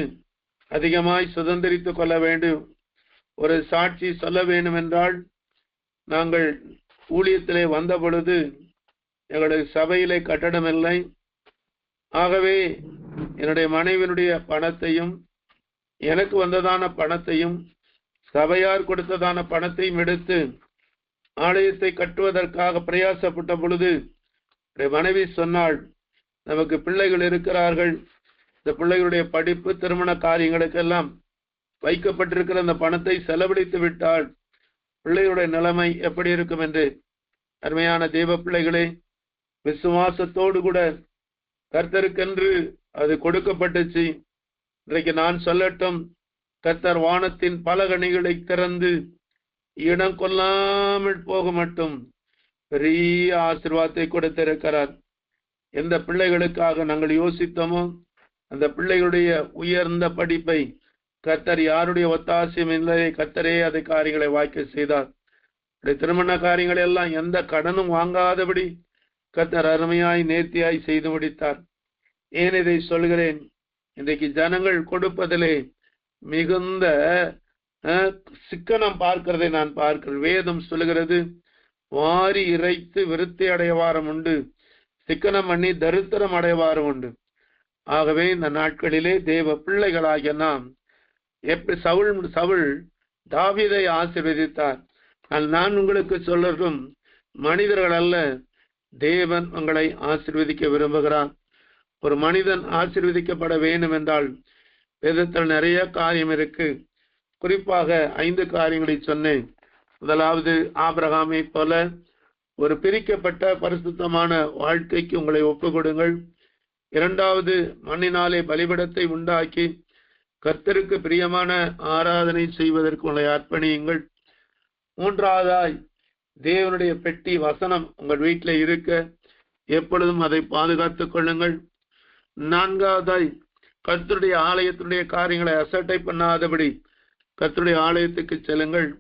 அதிகமாய் சுதந்தரித்துக் கொள்ள வேண்டும். ஒரு சாட்சி சொல்ல வேண்டும் என்றால், நாங்கள் ஊழியத்திலே வந்த பொழுது எங்களுடைய சபையிலே கட்டடம் இல்லை. ஆகவே என்னுடைய மனைவியினுடைய பணத்தையும் எனக்கு வந்ததான பணத்தையும் சபையார் கொடுத்ததான பணத்தையும் எடுத்து ஆலயத்தை கட்டுவதற்காக பிரயாசப்பட்ட பொழுது மனைவி சொன்னாள், நமக்கு பிள்ளைகள் இருக்கிறார்கள், இந்த பிள்ளைகளுடைய படிப்பு திருமண காரியங்களுக்கெல்லாம் வைக்கப்பட்டிருக்கிற அந்த பணத்தை செலவழித்து விட்டால் பிள்ளைகளுடைய நிலைமை எப்படி இருக்கும் என்று. அருமையான தேவ பிள்ளைகளே, விசுவாசத்தோடு கூட கர்த்தருக்கென்று அது கொடுக்கப்பட்டுச்சு. இன்றைக்கு நான் சொல்லட்டும், கர்த்தர் வானத்தின் பலகணிகளை திறந்து இடம் கொள்ளாமல் போக மட்டும் பெரிய ஆசீர்வாதத்தை கொடுத்திருக்கிறார். எந்த பிள்ளைகளுக்காக நாங்கள் யோசித்தோமோ அந்த பிள்ளைகளுடைய உயர்ந்த படிப்பை கர்த்தர் யாருடைய ஒத்தாசையும் இல்லை, கர்த்தரே அதை காரியங்களை வாய்க்க செய்தார். திருமண காரியங்கள் எல்லாம் எந்த கடனும் வாங்காதபடி கர்த்தர் அருமையாய் நேர்த்தியாய் செய்து முடித்தார். ஏன் இதை சொல்கிறேன்? இன்றைக்கு ஜனங்கள் கொடுப்பதிலே மிகுந்த சிக்கனம் பார்க்கிறதை நான் பார்க்கிறேன். வேதம் சொல்லுகிறது, வாரி இறைத்து விருத்தி அடைவாரம் உண்டு, சிக்கனம் பண்ணி தரித்திரம் அடைவாரம் உண்டு. ஆகவே இந்த நாட்களிலே தேவ பிள்ளைகளாகிய நாம் எப்படி சவுல் தாவீதை ஆசீர்வதித்தார். நான் உங்களுக்கு சொல்லட்டும், மனிதர்கள் அல்ல, தேவன் உங்களை ஆசீர்வதிக்க விரும்புகிறார். ஒரு மனிதன் ஆசீர்வதிக்கப்பட வேண்டும் என்றால் வேதத்தில் நிறைய காரியம் இருக்கு. குறிப்பாக 5 காரியங்களை சொன்னேன். முதலாவது, ஆபிரகாமை போல ஒரு பிரிக்கப்பட்ட பரிசுத்தமான வாழ்க்கைக்கு உங்களை ஒப்புக் கொடுங்கள். 2வது, மண்ணினாலே பலிபீடத்தை உண்டாக்கி கர்த்தருக்கு பிரியமான ஆராதனை செய்வதற்கு உங்களை அர்ப்பணியுங்கள். 3வதாய், தேவனுடைய பெட்டி வசனம் உங்கள் வீட்டில் இருக்க எப்பொழுதும் அதை பாதுகாத்துக் கொள்ளுங்கள். 4வதாய், கர்த்தருடைய ஆலயத்தினுடைய காரியங்களை அசட்டை பண்ணாதபடி கர்த்தருடைய ஆலயத்துக்கு செல்லுங்கள்.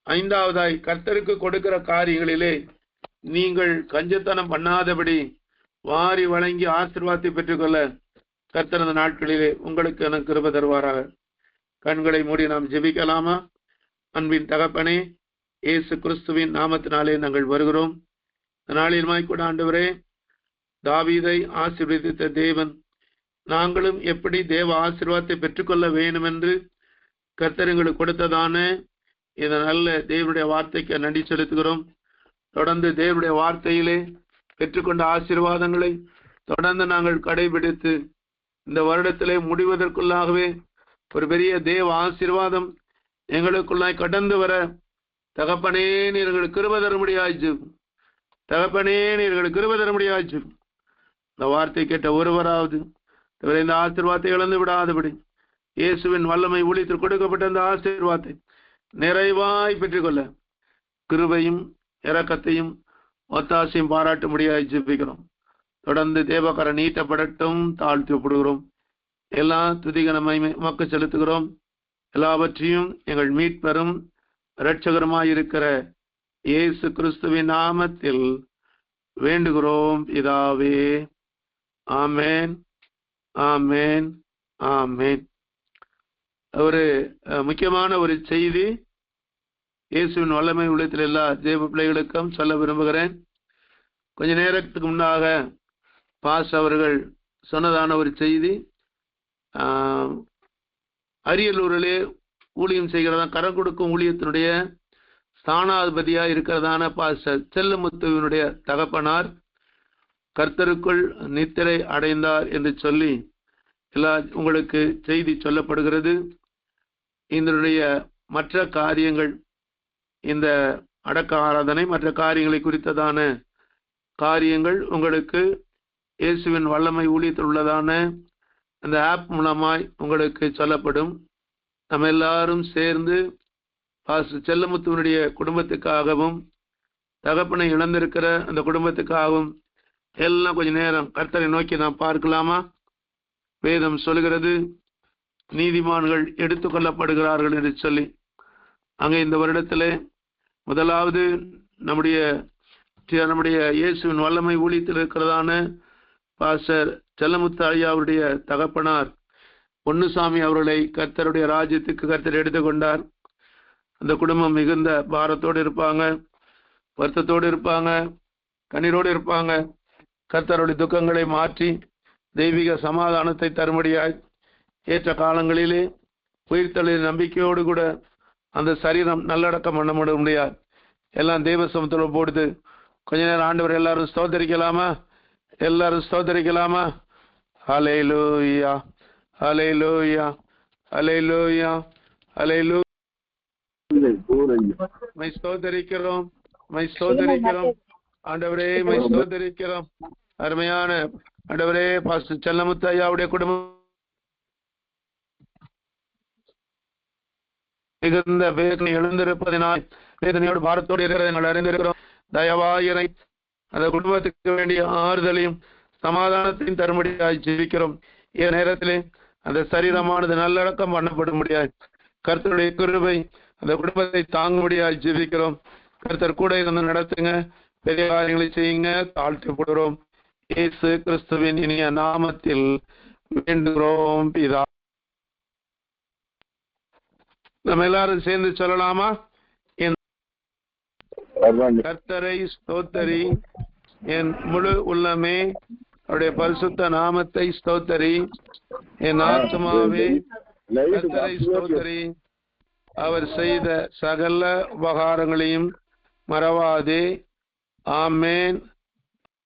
5வதாய், கர்த்தருக்கு கொடுக்கிற காரியங்களிலே நீங்கள் கஞ்சத்தனம் பண்ணாதபடி வாரி வழங்கி ஆசீர்வாதத்தை பெற்றுக்கொள்ள கர்த்தர் அந்த நாட்களிலே உங்களுக்கு எனக்கு கிருபை தருவாராக. கண்களை மூடி நாம் ஜெபிக்கலாமா? அன்பின் தகப்பனே, இயேசு கிறிஸ்துவின் நாமத்தினாலே நாங்கள் வருகிறோம். நாளிலுமாய் கூட ஆண்டவரே, தாவீதை ஆசீர்வதித்த தேவன், நாங்களும் எப்படி தேவ ஆசீர்வாதத்தை பெற்றுக்கொள்ள வேண்டும் என்று கர்த்தர் எங்களுக்கு கொடுத்ததான இந்த நல்ல தேவனுடைய வார்த்தைக்கு நன்றி செலுத்துகிறோம். தொடர்ந்து தேவனுடைய வார்த்தையிலே பெற்றுக்கொண்ட ஆசீர்வாதங்களை தொடர்ந்து நாங்கள் கடைபிடித்து இந்த வருடத்திலே முடிவதற்குள்ளாகவே ஒரு பெரிய தேவ ஆசீர்வாதம் எங்களுக்குள்ளாய் கடந்து வர தகப்பனே நீர்களுக்கு கிருபை தர முடியாச்சு. தகப்பனே நீர்களுக்கு கிருபை தர முடியாச்சு. இந்த வார்த்தை கேட்ட ஒருவராவது இந்த ஆசீர்வாதத்தை இழந்து விடாதபடி இயேசுவின் வல்லமை ஊழியத்தில் கொடுக்கப்பட்ட அந்த ஆசீர்வாதத்தை நிறைவாய் பெற்றுக்கொள்ள கிருபையும் இரக்கத்தையும் ஒத்தாசையும் பாராட்ட முடியாது ஜெபிக்கிறோம். தொடர்ந்து தேவகர நீட்டப்படட்டும், தாழ்த்தப்படுகிறோம். எல்லா துதிகனமை மக்கு செலுத்துகிறோம். எல்லாவற்றையும் எங்கள் மீட்பெரும் இரட்சகருமாயிருக்கிற இயேசு கிறிஸ்துவின் நாமத்தில் வேண்டுகிறோம் பிதாவே. ஆமேன், ஆமேன், ஆமேன். ஒரு முக்கியமான ஒரு செய்தி இயேசுவின் வல்லமை உள்ளத்தில் எல்லா தேவ பிள்ளைகளுக்கும் சொல்ல விரும்புகிறேன். கொஞ்ச நேரத்துக்கு முன்னாக பாஸ் அவர்கள் சொன்னதான ஒரு செய்தி, அரியலூரிலே ஊழியம் செய்கிறதா கரம் கொடுக்கும் ஊழியத்தினுடைய ஸ்தானாதிபதியா இருக்கிறதான பாஸ்டர் செல்லமுத்துவினுடைய தகப்பனார் கர்த்தருக்குள் நித்திரை அடைந்தார் என்று சொல்லி எல்லா உங்களுக்கு செய்தி சொல்லப்படுகிறது. இதனுடைய மற்ற காரியங்கள், இந்த அடக்க ஆராதனை மற்ற காரியங்களை குறித்ததான காரியங்கள் உங்களுக்கு இயேசுவின் வல்லமை ஊழியத்தில் உள்ளதான அந்த ஆப் மூலமாய் உங்களுக்கு சொல்லப்படும். நம்ம எல்லாரும் சேர்ந்து பாஸ்டர் செல்லமுத்துவனுடைய குடும்பத்துக்காகவும் தகப்பனை இழந்திருக்கிற அந்த குடும்பத்துக்காகவும் எல்லாம் கொஞ்ச நேரம் கர்த்தரை நோக்கி நாம் பார்க்கலாமா? வேதம் சொல்கிறது, நீதிமான்கள் எடுத்துக்கொள்ளப்படுகிறார்கள் என்று சொல்லி. அங்கே இந்த வருடத்திலே முதலாவது நம்முடைய இயேசுவின் வல்லமை ஊழியத்தில் இருக்கிறதான பாஸ்டர் செல்லமுத்து ஐயா அவருடைய தகப்பனார் பொன்னுசாமி அவர்களை கர்த்தருடைய ராஜ்யத்துக்கு கர்த்தர் எடுத்துக்கொண்டார். அந்த குடும்பம் மிகுந்த பாரத்தோடு இருப்பாங்க, வருத்தத்தோடு இருப்பாங்க, கண்ணீரோடு இருப்பாங்க. கர்த்தருடைய துக்கங்களை மாற்றி தெய்வீக சமாதானத்தை தரும்படியாய் ஏற்ற காலங்களிலே உயிர்த்தலின் நம்பிக்கையோடு கூட அந்த சரீரம் நல்லடக்கம் பண்ண முடியாது. எல்லாம் தெய்வ சமத்துல போடுது. கொஞ்ச நேரம் ஆண்டவர் எல்லாரும் ஸ்தோத்தரிக்கலாமா? எல்லாரும் ஸ்தோத்தரிக்கலாமா? ஹல்லேலூயா, ஹல்லேலூயா, ஹல்லேலூயா, ஹல்லேலூயா. மை ஸ்தோத்தரிக்கிறோம், மை ஸ்தோத்தரிக்கிறோம் ஆண்டவரே, மை ஸ்தோத்தரிக்கிறோம். அருமையான ஆண்டவரே, பாஸ்டர் செல்லமுத்து ஐயாவுடைய குடும்பம் மிகுந்த வேதனை எழுந்திருப்பதினால் வேதனையோடு பாரத்தோடு இருக்கிறதை நாங்கள் அறிந்திருக்கிறோம். தயவாயிரை அந்த குடும்பத்துக்கு வேண்டிய ஆறுதலையும் சமாதானத்தையும் தரும்படியாய் ஜெபிக்கிறோம். இந்த நேரத்திலே அந்த சரீரமானது நல்லடக்கம் பண்ணப்படும்படியாய் கர்த்தருடைய கிருபை அந்த குடும்பத்தை தாங்கும்படியாய் ஜெபிக்கிறோம். கர்த்தர் கூட இருந்து நடத்துங்க, பெரிய காரியங்களை செய்யுங்க, தாழ்த்தப்படுகிறோம். இயேசு கிறிஸ்துவின் இனிய நாமத்தில் வேண்டுகிறோம் பிதா. நம்ம எல்லாரும் சேர்ந்து சொல்லலாமா? கர்த்தரை ஸ்தோத்தரி, என் முழு உள்ளமே அவருடைய பரிசுத்த நாமத்தை ஸ்தோத்தரி. என் ஆத்மாவே கர்த்தரை ஸ்தோத்தரி, அவர் செய்த சகல உபகாரங்களையும் மறவாதே. ஆமேன்,